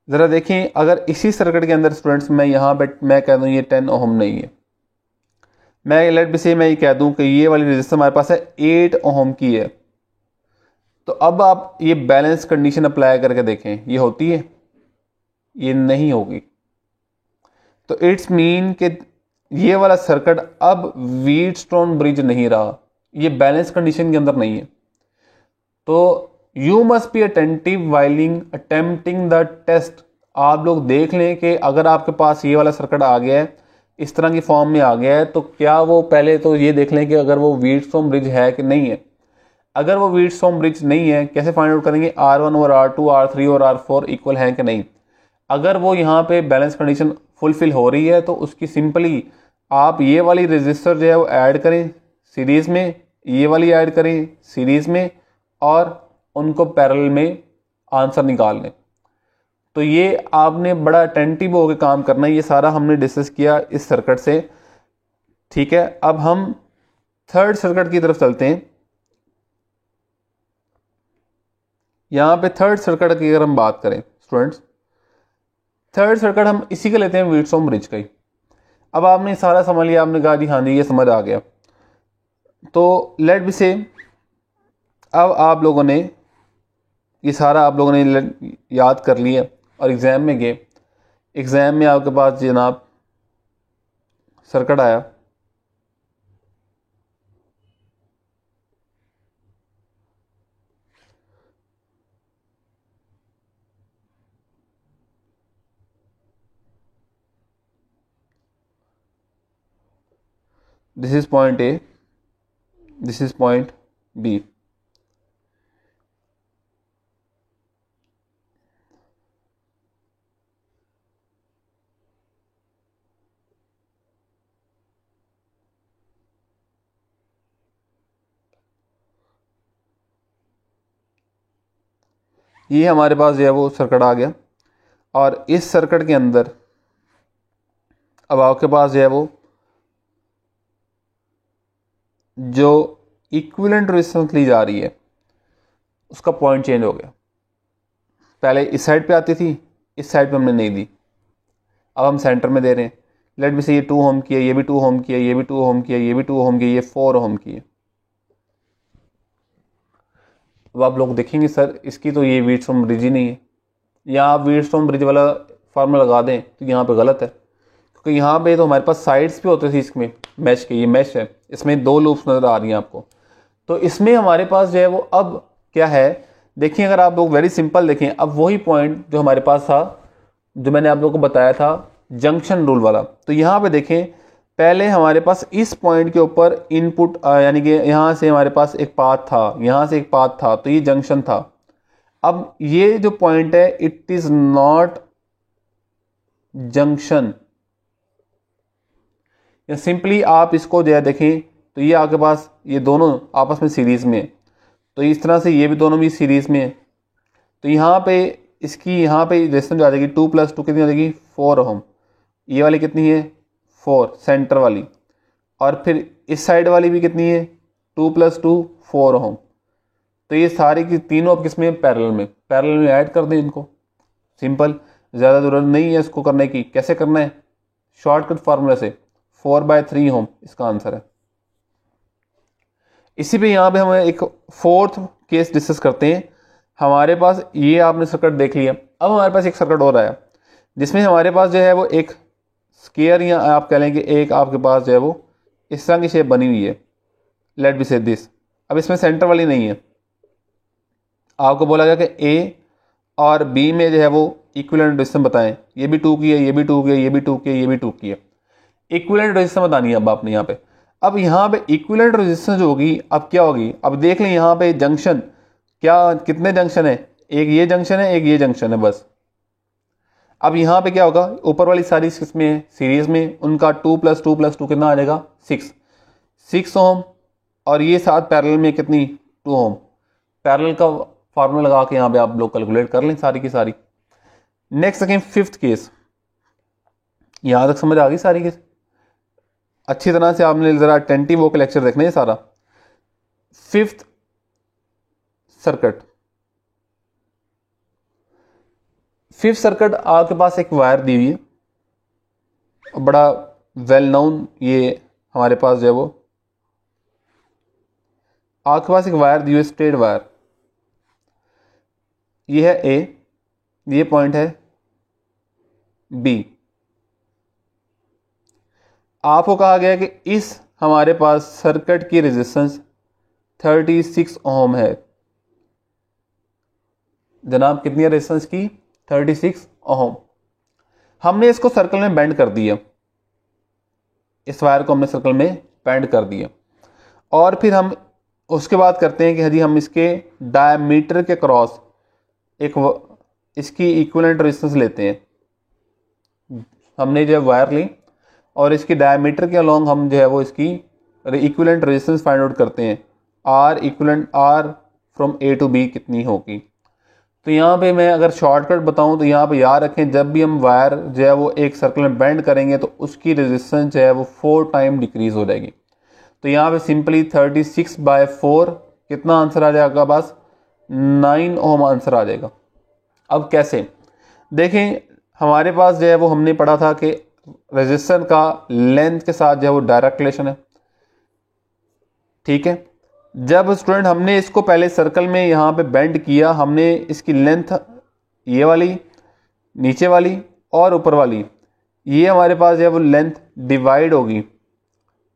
ज़रा देखें। अगर इसी सर्किट के अंदर स्टूडेंट्स मैं यहाँ पे मैं कह दूँ ये 10 ओम नहीं है, मैं लेट बी से मैं ये कह दूँ कि ये वाली रजिस्टर हमारे पास है 8 ओम की है, तो अब आप ये बैलेंस कंडीशन अप्लाई करके देखें, ये होती है, ये नहीं होगी। तो इट्स मीन कि ये वाला सर्किट अब व्हीटस्टोन ब्रिज नहीं रहा, ये बैलेंस कंडीशन के अंदर नहीं है। तो यू मस्ट बी अटेंटिव वाइलिंग अटेम्प्टिंग द टेस्ट। आप लोग देख लें कि अगर आपके पास ये वाला सर्किट आ गया है, इस तरह की फॉर्म में आ गया है, तो क्या वो पहले तो ये देख लें कि अगर वो व्हीटस्टोन ब्रिज है कि नहीं है। अगर वो व्हीटस्टोन ब्रिज नहीं है, कैसे फाइंड आउट करेंगे, R1 और R2 R3 और R4 इक्वल हैं कि नहीं। अगर वो यहाँ पे बैलेंस कंडीशन फुलफिल हो रही है तो उसकी सिंपली आप ये वाली रजिस्टर जो है वो ऐड करें सीरीज़ में, ये वाली ऐड करें सीरीज़ में, और उनको पैरेलल में आंसर निकाल लें। तो ये आपने बड़ा अटेंटिव होकर काम करना है। ये सारा हमने डिस्कस किया इस सर्किट से, ठीक है। अब हम थर्ड सर्किट की तरफ चलते हैं। यहाँ पे थर्ड सर्किट की अगर हम बात करें स्टूडेंट्स, थर्ड सर्किट हम इसी का लेते हैं व्हीटस्टोन ब्रिज का ही। अब आपने सारा समझ लिया, आपने कहा जी हाँ जी ये समझ आ गया, तो लेट बी से अब आप लोगों ने ये सारा आप लोगों ने याद कर लिया और एग्ज़ाम में गए। एग्ज़ाम में आपके पास जनाब सर्किट आया, this is point A, this is point B. ये हमारे पास जो है वो सर्किट आ गया, और इस सर्किट के अंदर अब आपके पास जो है वो जो इक्विवेलेंट रेजिस्टेंस ली जा रही है उसका पॉइंट चेंज हो गया। पहले इस साइड पे आती थी, इस साइड पे हमने नहीं दी। अब हम सेंटर में दे रहे हैं, लेट मी से ये 2 ओम की है, ये भी 2 ओम की है, ये भी 2 ओम की है, ये भी 2 ओम की है, ये 4 ओम की है। अब आप लोग देखेंगे सर इसकी तो ये व्हीटस्टोन ब्रिज ही नहीं है, या आप व्हीटस्टोन ब्रिज वाला फार्मूला लगा दें तो यहाँ पे गलत है, क्योंकि यहाँ पे तो हमारे पास साइड्स भी होते थे इसमें मैश के, ये मैश है, इसमें 2 लूप्स नज़र आ रही हैं आपको। तो इसमें हमारे पास जो है वो अब क्या है, देखिए अगर आप लोग वेरी सिंपल देखें, अब वही पॉइंट जो हमारे पास था, जो मैंने आप लोगों को बताया था जंक्शन रूल वाला, तो यहाँ पे देखें पहले हमारे पास इस पॉइंट के ऊपर इनपुट यानी कि यहाँ से हमारे पास एक पाथ था, यहाँ से एक पाथ था, तो ये जंक्शन था। अब ये जो पॉइंट है इट इज नॉट जंक्शन, या सिंपली आप इसको जो है देखें तो ये आपके पास ये दोनों आपस में सीरीज में है, तो इस तरह से ये भी दोनों भी सीरीज में है। तो यहाँ पे इसकी यहाँ पे रेजिस्टेंस जो आ जाएगी 2 + 2 कितनी हो जाएगी 4 ओम, ये वाली कितनी है 4 सेंटर वाली, और फिर इस साइड वाली भी कितनी है 2 + 2 4 ओम। तो ये सारी की तीनों अब किसमें पैरेलल में ऐड कर दें इनको, सिंपल, ज़्यादा ज़रूरत नहीं है इसको करने की। कैसे करना है, शॉर्टकट फार्मूला से 4/3 ओम इसका आंसर है। इसी पे यहाँ पे हम एक 4th केस डिस्कस करते हैं। हमारे पास ये आपने सर्किट देख लिया, अब हमारे पास एक सर्किट हो रहा है जिसमें हमारे पास जो है वो एक स्क्वायर, या आप कह लेंगे एक आपके पास जो है वो इस तरह की शेप बनी हुई है, लेट बी से दिस। अब इसमें सेंटर वाली नहीं है, आपको बोला गया कि ए और बी में जो है वो इक्विवेलेंट रेजिस्टेंस बताएं, ये भी 2 की है, ये भी 2 की है, ये भी 2 की है, ये भी 2 की है, इक्विवेलेंट रेजिस्टेंस बतानी है अब आपने यहाँ पे। अब यहाँ पे इक्विवेलेंट रेजिस्टेंस जो होगी अब क्या होगी, अब देख लें यहाँ पे जंक्शन, क्या कितने जंक्शन है, एक ये जंक्शन है, एक ये जंक्शन है बस। अब यहाँ पे क्या होगा, ऊपर वाली सारी किसमें है सीरीज में, उनका 2 + 2 + 2 कितना आ जाएगा 6 ओम, और ये साथ पैरेलल में कितनी 2 ओम। पैरेलल का फार्मूला लगा के यहाँ पे आप लोग कैलकुलेट कर लें सारी की सारी। नेक्स्ट सेकेंड 5th केस, यहाँ तक समझ आ गई सारी केस, अच्छी तरह से आपने जरा अटेंटिव होकर लेक्चर देखना है सारा। 5th सर्किट, 5th सर्किट आपके पास एक वायर दी हुई है, बड़ा वेल नोन, ये हमारे पास जो है वो आपके पास एक वायर दी हुई है, स्ट्रेट वायर, ये है ए, ये पॉइंट है बी। आपको कहा गया कि इस हमारे पास सर्किट की रेजिस्टेंस 36 ओम है। जनाब कितनी है रेजिस्टेंस की 36 ओम। हमने इसको सर्कल में बेंड कर दिया, इस वायर को हमने सर्कल में बेंड कर दिया, और फिर हम उसके बाद करते हैं कि हजी हम इसके डायमीटर के क्रॉस एक इसकी इक्विवेलेंट रेजिस्टेंस लेते हैं। हमने जो वायर ली और इसकी डायमीटर के अलोंग हम जो है वो इसकी इक्विवेलेंट रेजिस्टेंस फाइंड आउट करते हैं, R equivalent R from A to B कितनी होगी। तो यहाँ पे मैं अगर शॉर्टकट बताऊँ तो यहाँ पे याद रखें, जब भी हम वायर जो है वो एक सर्कल में बेंड करेंगे तो उसकी रेजिस्टेंस जो है वो 4 टाइम डिक्रीज हो जाएगी। तो यहाँ पे सिंपली 36/4 कितना आंसर आ जाएगा, बस 9 ओम आंसर आ जाएगा। अब कैसे देखें, हमारे पास जो है वो हमने पढ़ा था कि रेजिस्टेंस का लेंथ के साथ जो है वो डायरेक्ट रिलेशन है, ठीक है। जब स्टूडेंट हमने इसको पहले सर्कल में यहाँ पे बेंड किया, हमने इसकी लेंथ ये वाली, नीचे वाली और ऊपर वाली, ये हमारे पास जो है वो लेंथ डिवाइड होगी।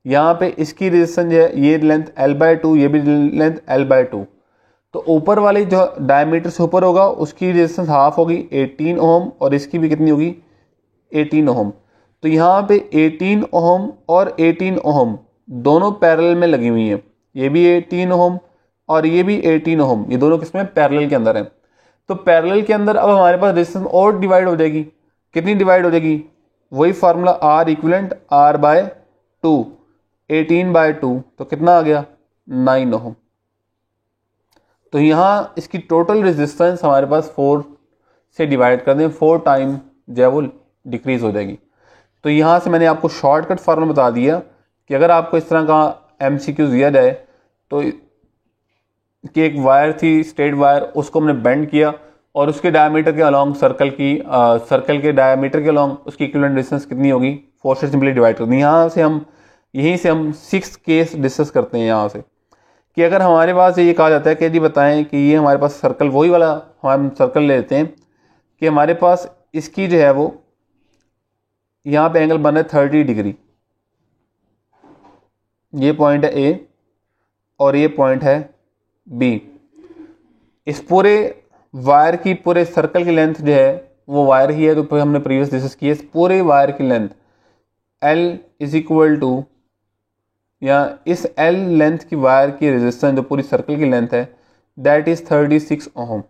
यहाँ पे इसकी रेजिस्टेंस जो है ये लेंथ L/2, ये भी लेंथ L/2। तो ऊपर वाली जो डायमीटर से ऊपर होगा उसकी रेजिस्टेंस हाफ होगी 18 ओम, और इसकी भी कितनी होगी 18 ओम। तो यहाँ पे 18 ओम और 18 ओम दोनों पैरेलल में लगी हुई हैं, ये भी 18 ओम और ये भी 18 ओम, ये दोनों किसमें पैरेलल के अंदर है। तो पैरेलल के अंदर अब हमारे पास रेजिस्टेंस और डिवाइड हो जाएगी, कितनी डिवाइड हो जाएगी, वही फार्मूला आर इक्विवेलेंट R/2, 18/2, तो कितना आ गया 9 ओम। तो यहाँ इसकी टोटल रेजिस्टेंस हमारे पास 4 से डिवाइड कर दें, 4 टाइम जो है वो डिक्रीज हो जाएगी। तो यहाँ से मैंने आपको शॉर्टकट फार्मूला बता दिया कि अगर आपको इस तरह का MCQ दिया जाए तो कि एक वायर थी स्ट्रेट वायर, उसको हमने बेंड किया, और उसके डायमीटर के अलॉन्ग सर्कल के डायमीटर के अलॉन्ग उसकी इक्विवेलेंट डिस्टेंस कितनी होगी, 4 से सिंपली डिवाइड कर दी। यहीं से हम 6 केस डिस्कस करते हैं यहाँ से, कि अगर हमारे पास ये कहा जाता है कि जी बताएं कि ये हमारे पास सर्कल वही वाला हम सर्कल ले लेते हैं कि हमारे पास इसकी जो है वो यहाँ पे एंगल बन रहा है 30 डिग्री, ये पॉइंट है ए और ये पॉइंट है बी। इस पूरे वायर की, पूरे सर्कल की लेंथ जो है वो वायर ही है, तो हमने प्रीवियस डिस्कस किया, इस पूरे वायर की length L is equal to, या इस L लेंथ की वायर की रेजिस्टेंस जो पूरी सर्कल की लेंथ है दैट इज 36 ओम।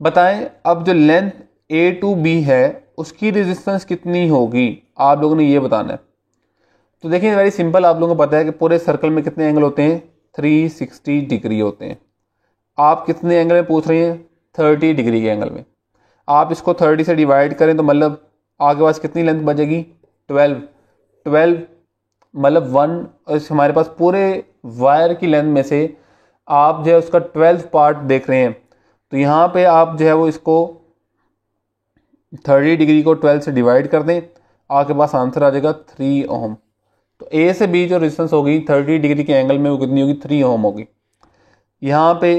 बताएं अब जो लेंथ A टू B है उसकी रेजिस्टेंस कितनी होगी, आप लोगों ने ये बताना है। तो देखिए वेरी सिंपल, आप लोगों को पता है कि पूरे सर्कल में कितने एंगल होते हैं, 360 डिग्री होते हैं। आप कितने एंगल में पूछ रहे हैं, 30 डिग्री के एंगल में। आप इसको 30 से डिवाइड करें तो मतलब आगे पास कितनी लेंथ बचेगी, 12 मतलब 1। हमारे पास पूरे वायर की लेंथ में से आप जो है उसका 12th पार्ट देख रहे हैं, तो यहाँ पे आप जो है वो इसको 30 डिग्री को 12 से डिवाइड कर दें, आपके पास आंसर आ जाएगा 3 ओम। तो ए से बी जो डिस्टेंस होगी 30 डिग्री के एंगल में वो कितनी होगी, 3 ओम होगी। यहाँ पे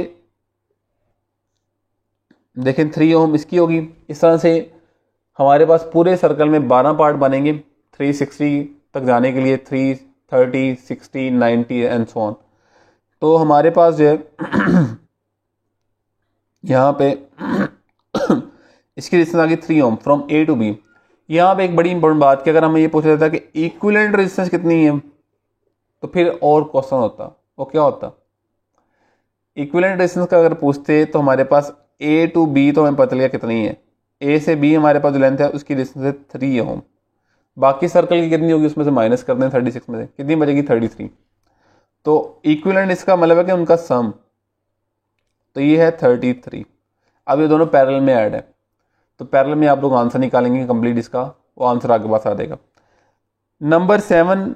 देखें 3 ओम इसकी होगी। इस तरह से हमारे पास पूरे सर्कल में 12 पार्ट बनेंगे 360 तक जाने के लिए, 3, 30, 60, 90 एंड सो ऑन। तो हमारे पास जो है यहाँ पे इसकी डिस्टेंस आ गई 3 ओम फ्रॉम ए टू बी। यहाँ पे एक बड़ी इंपॉर्टेंट बात कि अगर हमें ये पूछा जाता कि इक्विवेलेंट रेजिस्टेंस कितनी है, तो फिर और क्वेश्चन होता, वो क्या होता, इक्विवेलेंट रेजिस्टेंस का अगर पूछते तो हमारे पास ए टू बी तो हमें पता चल गया कितनी है, ए से बी हमारे पास जो लेंथ है उसकी डिस्टेंस है 3 ओम। बाकी सर्कल की कितनी होगी उसमें से माइनस कर दें 36 में से, कितनी बचेगी 33। तो इक्विवेलेंट इसका मतलब है कि उनका सम, तो ये है 33। अब ये दोनों पैरेलल में ऐड है, तो पैरेलल में आप लोग आंसर निकालेंगे कंप्लीट, इसका वो आंसर आपके पास आ जाएगा। नंबर 7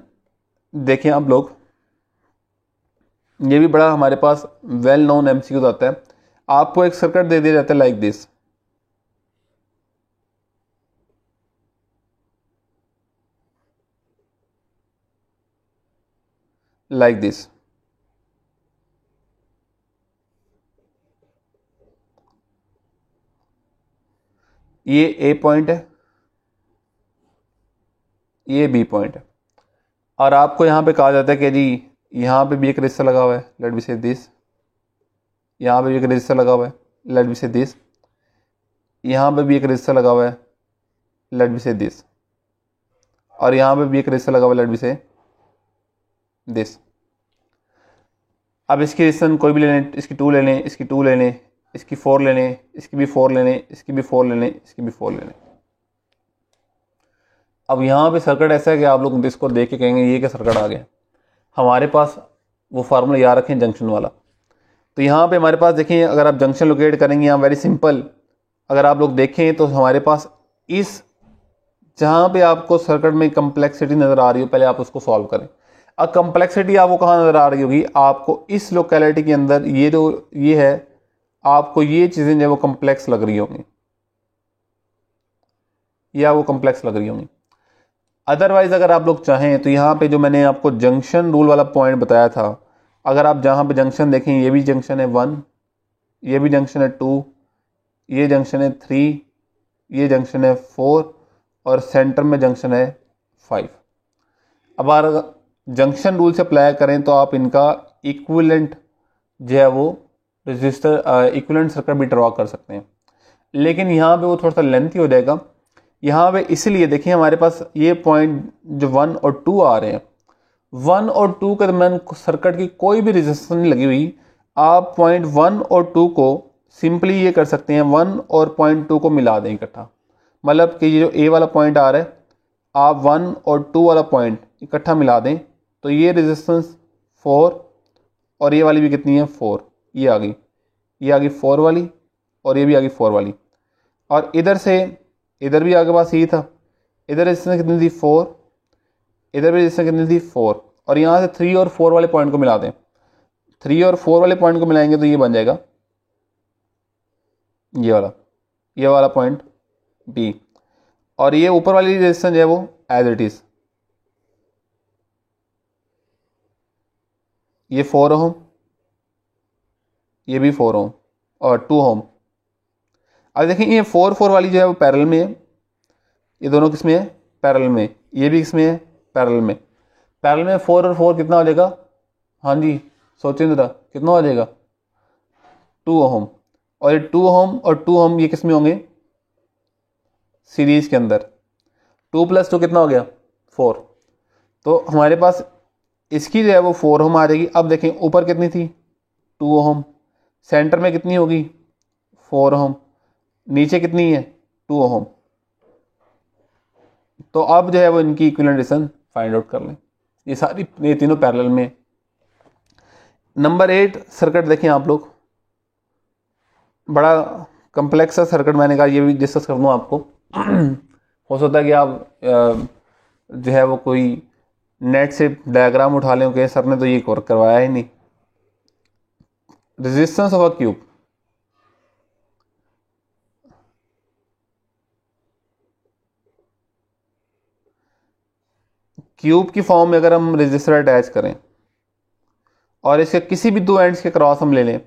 देखें आप लोग, ये भी बड़ा हमारे पास वेल नोन एमसीक्यू आता है। आपको एक सर्किट दे दिया जाता है लाइक दिस, लाइक दिस। ये ए पॉइंट है, ये बी पॉइंट है, और आपको यहाँ पे कहा जाता है कि जी यहाँ पे भी एक रेजिस्टर लगा हुआ है, लेट बी से दिस, यहाँ पे भी एक रेजिस्टर लगा हुआ है, लेट बी से दिस, यहाँ पे भी एक रेजिस्टर लगा हुआ है, लेट बी से दिस, और यहाँ पे भी एक रेजिस्टर लगा हुआ है, लेट बी से दिस। अब इसकी रेजिस्टेंस कोई भी ले लें, इसकी 2 ले लें, इसकी 2 ले लें, इसकी 4 ले लें, इसकी भी 4 ले लें, इसकी भी 4 ले लें, इसकी भी 4 ले लें। अब यहाँ पे सर्किट ऐसा है कि आप लोग इसको देख के कहेंगे ये क्या सर्किट आ गया। हमारे पास वो फार्मूला याद रखें जंक्शन वाला। तो यहाँ पे हमारे पास देखें, अगर आप जंक्शन लोकेट करेंगे यहाँ वेरी सिंपल, अगर आप लोग देखें तो हमारे पास इस जहाँ पे आपको सर्किट में कम्प्लेक्सिटी नज़र आ रही हो, पहले आप उसको सॉल्व करें। अब कम्प्लेक्सिटी आपको कहाँ नज़र आ रही होगी, आपको इस लोकेलिटी के अंदर ये जो ये है, आपको ये चीज़ें जो वो कम्प्लेक्स लग रही होंगी, या वो कम्प्लेक्स लग रही होंगी। अदरवाइज अगर आप लोग चाहें तो यहाँ पे जो मैंने आपको जंक्शन रूल वाला पॉइंट बताया था, अगर आप जहाँ पे जंक्शन देखें, ये भी जंक्शन है 1, ये भी जंक्शन है 2, ये जंक्शन है 3, ये जंक्शन है 4, और सेंटर में जंक्शन है 5। अब अगर जंक्शन रूल से अप्लाई करें तो आप इनका इक्विवेलेंट जो है वो रजिस्टर इक्विवेलेंट सर्किट भी ड्रॉ कर सकते हैं, लेकिन यहाँ पे वो थोड़ा सा लेंथी हो जाएगा। यहाँ पे इसलिए देखिए हमारे पास ये पॉइंट जो 1 और 2 आ रहे हैं, 1 और 2 के दरमियान सर्किट की कोई भी रेजिस्टेंस नहीं लगी हुई। आप पॉइंट 1 और 2 को सिंपली ये कर सकते हैं, 1 और पॉइंट 2 को मिला दें इकट्ठा, मतलब कि ये जो ए वाला पॉइंट आ रहा है, आप 1 और 2 वाला पॉइंट इकट्ठा मिला दें, तो ये रेजिस्टेंस 4 और ये वाली भी कितनी है 4, ये आ गई, ये आ गई 4 वाली, और ये भी आ गई 4 वाली। और इधर से इधर भी आगे पास यही था, इधर रेजिस्टेंस कितनी थी 4, इधर भी रेजिस्टेंस कितनी थी 4, और यहाँ से 3 और 4 वाले पॉइंट को मिला दें, 3 और 4 वाले पॉइंट को मिलाएंगे तो ये बन जाएगा ये वाला पॉइंट बी, और ये ऊपर वाली रेजिस्टेंस है वो एज इट इज, ये 4 ओम, ये भी 4 ओम और 2 ओम। अब देखें ये 4 वाली जो है वो पैरेलल में है, ये दोनों किस में है, पैरेलल में, ये भी किस में है, पैरेलल में। पैरेलल में 4 और 4 कितना हो जाएगा, हाँ जी सोचें जरा कितना हो जाएगा, 2 ओम, और ये 2 ओम और 2 ओम ये किस में होंगे, सीरीज के अंदर। 2 + 2 कितना हो गया, 4। तो हमारे पास इसकी जो है वो 4 ओम आ जाएगी। अब देखें ऊपर कितनी थी, 2 ओम, सेंटर में कितनी होगी, 4 ओम, नीचे कितनी है, 2 ओम। तो अब जो है वो इनकी इक्विवेलेंट रेजिस्टेंस फाइंड आउट कर लें। ये तीनों पैरेलल में। नंबर 8 सर्किट देखें आप लोग, बड़ा कम्प्लेक्स सा सर्किट, मैंने कहा ये भी डिस्कस कर दूँ आपको। हो सकता है कि आप जो है वो कोई नेट से डायग्राम उठा लें कि सर ने तो ये करवाया ही नहीं। Resistance of a cube, cube की फॉर्म में अगर हम रेजिस्टर अटैच करें और इसके किसी भी दो एंड्स के क्रॉस हम ले लें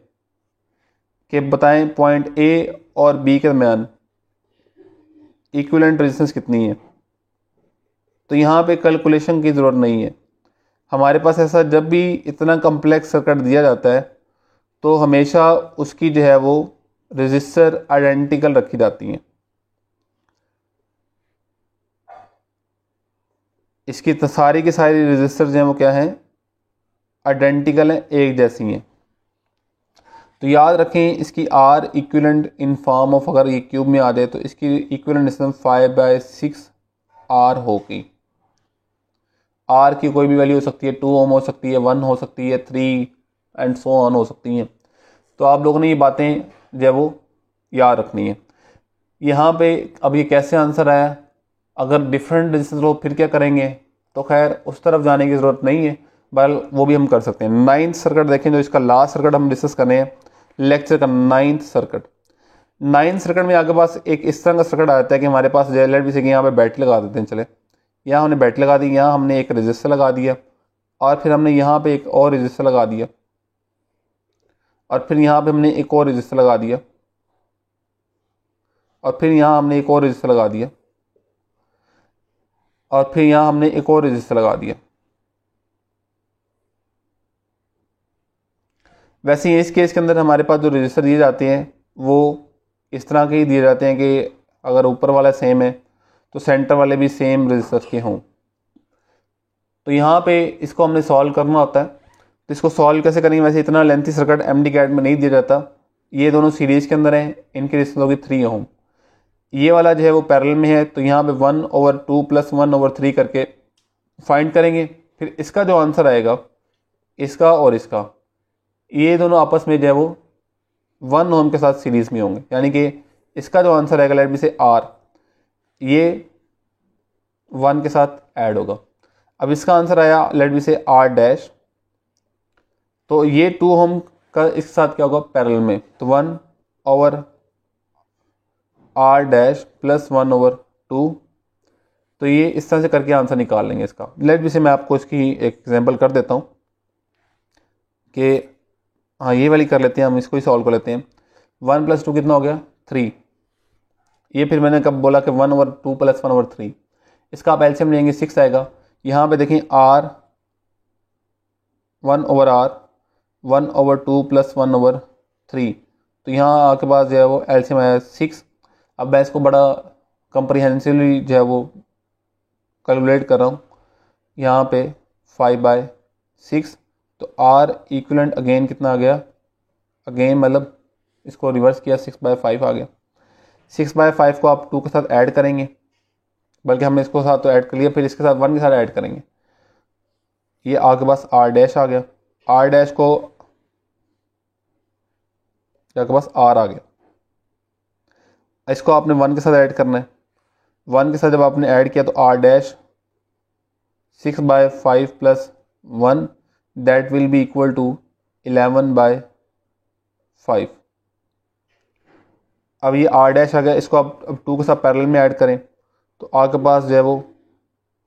कि बताएं पॉइंट ए और बी के दरमियान इक्विवेलेंट रेजिस्टेंस कितनी है, तो यहाँ पे कैलकुलेशन की ज़रूरत नहीं है। हमारे पास ऐसा जब भी इतना कम्प्लेक्स सर्किट दिया जाता है तो हमेशा उसकी जो है वो रेजिस्टर आइडेंटिकल रखी जाती हैं। इसकी सारी की सारी रेजिस्टर जो हैं वो क्या हैं, आइडेंटिकल हैं, एक जैसी हैं। तो याद रखें इसकी R equivalent in form of, अगर ये क्यूब में आ जाए तो इसकी इक्विवेलेंट रेजिस्टेंस 5/6 आर होगी। आर की कोई भी वैल्यू हो सकती है, 2 ओम हो सकती है, 1 हो सकती है, 3 एंड सो ऑन हो सकती हैं। तो आप लोगों ने ये बातें जो है वो याद रखनी है। यहाँ पे अब ये कैसे आंसर आया, अगर डिफरेंट रेजिस्टेंस हो फिर क्या करेंगे, तो खैर उस तरफ जाने की ज़रूरत नहीं है, बल वो भी हम कर सकते हैं। 9th सर्किट देखें, जो इसका लास्ट सर्किट हम डिस्कस कर रहे हैं लेक्चर का, 9th सर्किट। 9th सर्किट में आगे पास एक इस तरह का सर्किट आ जाता है कि हमारे पास जेलेट भी से यहाँ पे बैटरी लगा देते हैं। चले यहाँ हमने बैटरी लगा दी, यहाँ हमने एक रजिस्टर लगा दिया, और फिर हमने यहाँ पे एक और रजिस्टर लगा दिया, और फिर यहाँ पे हमने एक और रजिस्टर लगा दिया, और फिर यहाँ हमने एक और रजिस्टर लगा दिया, और फिर यहाँ हमने एक और रजिस्टर लगा दिया। वैसे ही इस केस के अंदर हमारे पास जो रजिस्टर दिए जाते हैं वो इस तरह के ही दिए जाते हैं कि अगर ऊपर वाला सेम है तो सेंटर वाले भी सेम रजिस्टर के हों। तो यहाँ पे इसको हमने सॉल्व करना होता है। तो इसको सॉल्व कैसे करेंगे, वैसे इतना लेंथी सर्किट एमडी कैट में नहीं दिया जाता। ये दोनों सीरीज के अंदर हैं, इनकी रेजिस्टेंस होगी 3 ओम। ये वाला जो है वो पैरेलल में है, तो यहाँ पे 1/2 + 1/3 करके फाइंड करेंगे। फिर इसका जो आंसर आएगा, इसका और इसका, ये दोनों आपस में जो है वो 1 ओम के साथ सीरीज में होंगे। यानी कि इसका जो आंसर आएगा, लेट मी से आर, ये 1 के साथ ऐड होगा। अब इसका आंसर आया लेट मी से आर डैश, तो ये 2 ओम का इसके साथ क्या होगा, पैरेलल में, तो 1/r डैश + 1/2। तो ये इस तरह से करके आंसर निकाल लेंगे इसका। लेट मी से मैं आपको इसकी एक एग्जांपल कर देता हूँ कि हाँ ये वाली कर लेते हैं, हम इसको ही सॉल्व कर लेते हैं। 1 + 2 कितना हो गया, 3। ये फिर मैंने कब बोला कि 1/2 + 1/3, इसका आप एलसीएम लेंगे 6 आएगा। यहाँ पे देखें आर 1/r 1/2 + 1/3, तो यहाँ आपके पास जो है वो एलसीएम आया 6। अब मैं इसको बड़ा कंप्रीहेंसिवली जो है वो कैलकुलेट कर रहा हूँ। यहाँ पे 5/6, तो आर इक्विवेलेंट अगेन कितना आ गया, अगेन मतलब इसको रिवर्स किया 6/5 आ गया। 6/5 को आप 2 के साथ ऐड करेंगे, बल्कि हमने इसको साथ तो ऐड कर लिया, फिर इसके साथ 1 के साथ ऐड करेंगे, ये आपके पास आर डैश आ गया। आर डैश को आपके पास आर आ गया, इसको आपने 1 के साथ ऐड करना है। 1 के साथ जब आपने ऐड किया तो R dash 6/5 + 1 that will be equal to 11/5। अब ये आर डैश आ गया, इसको अब 2 के साथ पैरेलल में ऐड करें तो आपके पास जो है वो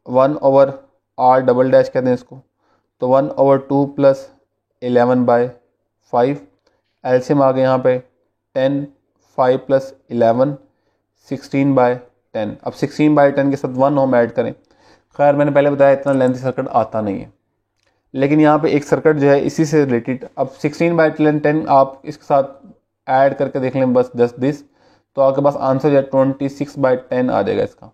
1/r डबल डैश कहते हैं इसको, तो 1/2 + 11/5। एलसीएम आ गया यहाँ पे 10, 5 + 11 16/10। अब 16/10 के साथ 1 ओम ऐड करें। खैर मैंने पहले बताया इतना लेंथी सर्किट आता नहीं है, लेकिन यहाँ पे एक सर्किट जो है इसी से रिलेटेड, अब 16/10 आप इसके साथ ऐड करके देख लें बस 10 तो आपके पास आंसर जो है 26/10 आ जाएगा इसका।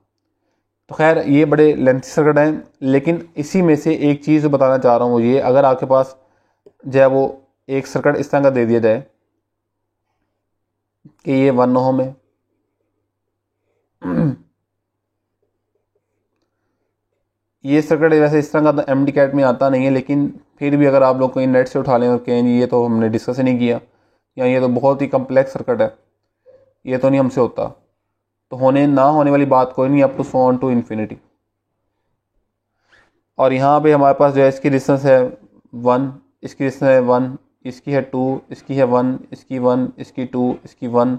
तो खैर ये बड़े लेंथी सर्किट हैं, लेकिन इसी में से एक चीज़ जो बताना चाह रहा हूँ वो ये, अगर आपके पास जो है वो एक सर्किट इस तरह का दे दिया जाए कि ये 1 ओम है, ये सर्किट वैसे इस तरह का तो एमडी कैट में आता नहीं है, लेकिन फिर भी अगर आप लोग कोई नेट से उठा लें और कहें ये तो हमने डिस्कस ही नहीं किया या ये तो बहुत ही कम्प्लेक्स सर्किट है, ये तो नहीं हमसे होता, तो होने ना होने वाली बात कोई नहीं, up to so on to infinity. और यहाँ पे हमारे पास जो है इसकी डिस्टेंस है 1, इसकी डिस्टेंस है 1, इसकी है 2, इसकी है 1, इसकी 1, इसकी 2, इसकी 1,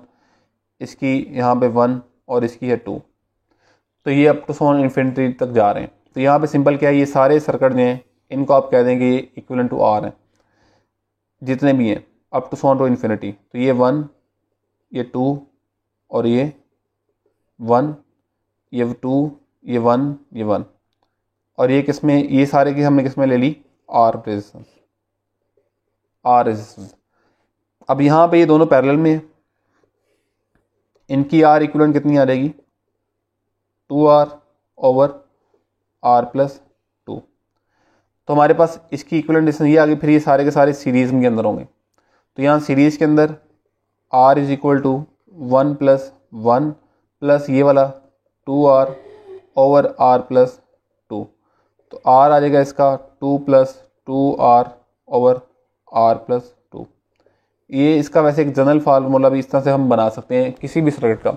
इसकी यहाँ पे 1 और इसकी है 2, तो ये up to so on infinity तक जा रहे हैं। तो यहाँ पे सिंपल क्या है, ये सारे सर्किट जो हैं इनको आप कह देंगे ये इक्विवेलेंट टू आर हैं, जितने भी हैं up to so on to infinity. तो ये 1, ये 2 और ये 1, ये 2, ये 1, ये 1, और ये किसमें, ये सारे की हमने किसमें ले ली, आर रेजिस्टेंस, आर रेजिस्टेंस। अब यहाँ पे ये दोनों पैरेलल में है, इनकी आर इक्विवेलेंट कितनी आ जाएगी, 2r ओवर r + 2। तो हमारे पास इसकी इक्विवेलेंट डिस्टेंस ये आ गई, फिर ये सारे के सारे सीरीज़ के अंदर होंगे। तो यहाँ सीरीज़ के अंदर r = 1 + 1 प्लस ये वाला 2r ओवर r + 2, तो r आ जाएगा इसका 2 + 2r ओवर r + 2। ये इसका वैसे एक जनरल फार्मूला भी इस तरह से हम बना सकते हैं किसी भी सर्किट का।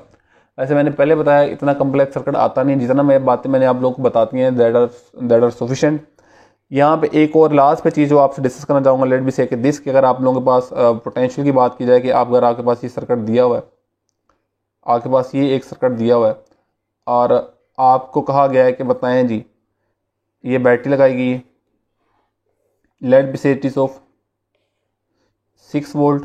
वैसे मैंने पहले बताया इतना कम्प्लेक्स सर्किट आता नहीं, जितना मैं बातें मैंने आप लोगों को बताती हैं दैट आर सफिशिएंट। यहाँ पे एक और लास्ट पे चीज़ जो आपसे डिस्कस करना चाहूँगा, लेट बी से कि दिस कि अगर आप लोगों के पास पोटेंशियल की बात की जाए कि आप अगर आपके पास ये सर्किट दिया हुआ है, आपके पास ये एक सर्किट दिया हुआ है और आपको कहा गया है कि बताएं जी ये बैटरी लगाएगी, लेट बी से इट इज़ ऑफ 6 वोल्ट,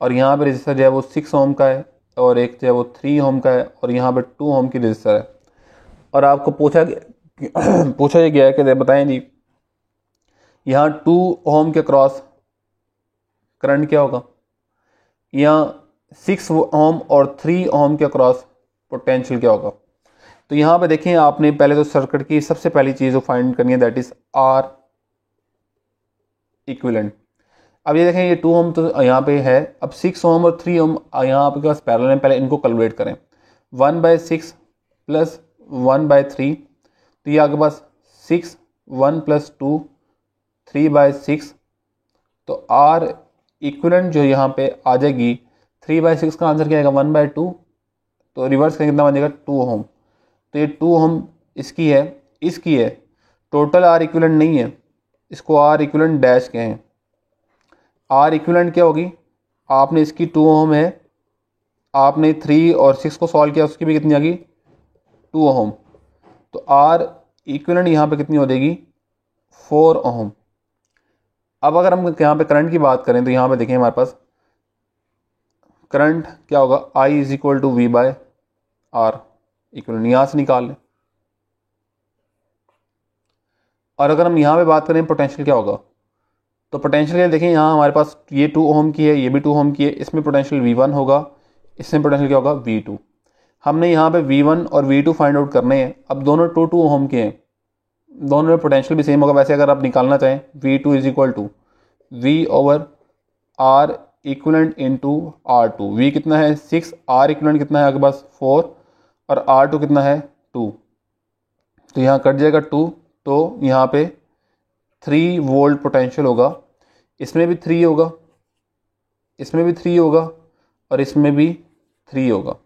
और यहाँ पे रजिस्टर जो है वो 6 ओम का है और एक जो है वो 3 ओम का है और यहाँ पे 2 ओम की रजिस्टर है। और आपको पूछा ये गया है कि बताएं जी यहाँ 2 ओम के क्रॉस करंट क्या होगा, यहाँ 6 ओम और 3 ओम के क्रॉस पोटेंशियल क्या होगा। तो यहाँ पे देखें आपने पहले तो सर्किट की सबसे पहली चीज़ जो फाइंड करनी है दैट इज़ आर इक्विवेलेंट। अब ये देखें ये 2 ओम तो यहाँ पे है, अब 6 ओम और 3 ओम यहाँ आपके पास पैरेलल में, पहले इनको कैलकुलेट करें 1/6 + 1/3, तो ये आपके पास 6, 1 + 2 3/6, तो आर इक्विवेलेंट जो यहाँ पे आ जाएगी 3/6 का आंसर क्या आएगा 1/2, तो रिवर्स करें कितना बन जाएगा 2 ओम। तो ये 2 ओम इसकी है, टोटल आर इक्विवेलेंट नहीं है, इसको आर इक्विवेलेंट डैश कहें। आर इक्विवेलेंट क्या होगी, आपने इसकी 2 ओम है, आपने 3 और 6 को सॉल्व किया, उसकी भी कितनी आ गई 2 ओम, तो आर इक्विवेलेंट यहाँ पे कितनी हो जाएगी 4 ओम। अब अगर हम यहाँ पे करंट की बात करें तो यहाँ पे देखें हमारे पास करंट क्या होगा, I = V/R इक्विवेलेंट यहाँ से निकाल लें। और अगर हम यहाँ पे बात करें पोटेंशियल क्या होगा, तो पोटेंशियल क्या देखें यहाँ हमारे पास ये 2 ओम की है, ये भी 2 ओम की है, इसमें पोटेंशियल V1 होगा, इसमें पोटेंशियल क्या होगा V2। हमने यहाँ पे V1 और V2 फाइंड आउट करने हैं। अब दोनों 2 ओम के हैं, दोनों में पोटेंशियल भी सेम होगा। वैसे अगर आप निकालना चाहें V2 = V/R equivalent into R2। V कितना है 6, R इक्विवेलेंट कितना है आपके पास 4 और R2 कितना है 2, तो यहाँ कट जाएगा 2, तो यहाँ पे 3 वोल्ट पोटेंशियल होगा, इसमें भी 3 होगा, इसमें भी 3 होगा और इसमें भी 3 होगा।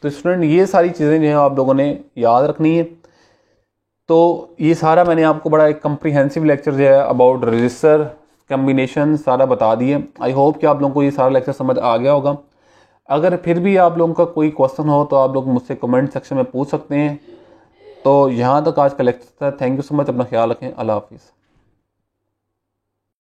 तो स्टूडेंट ये सारी चीज़ें जो हैं आप लोगों ने याद रखनी है। तो ये सारा मैंने आपको बड़ा एक कम्प्रीहेंसिव लेक्चर जो है अबाउट रजिस्टर कम्बिनेशन सारा बता दिए। आई होप कि आप लोगों को ये सारा लेक्चर समझ आ गया होगा। अगर फिर भी आप लोगों का कोई क्वेश्चन हो तो आप लोग मुझसे कमेंट सेक्शन में पूछ सकते हैं। तो यहाँ तक आज का लेक्चर था। Thank you so much. अपना ख्याल रखें। अल्लाह हाफिज़।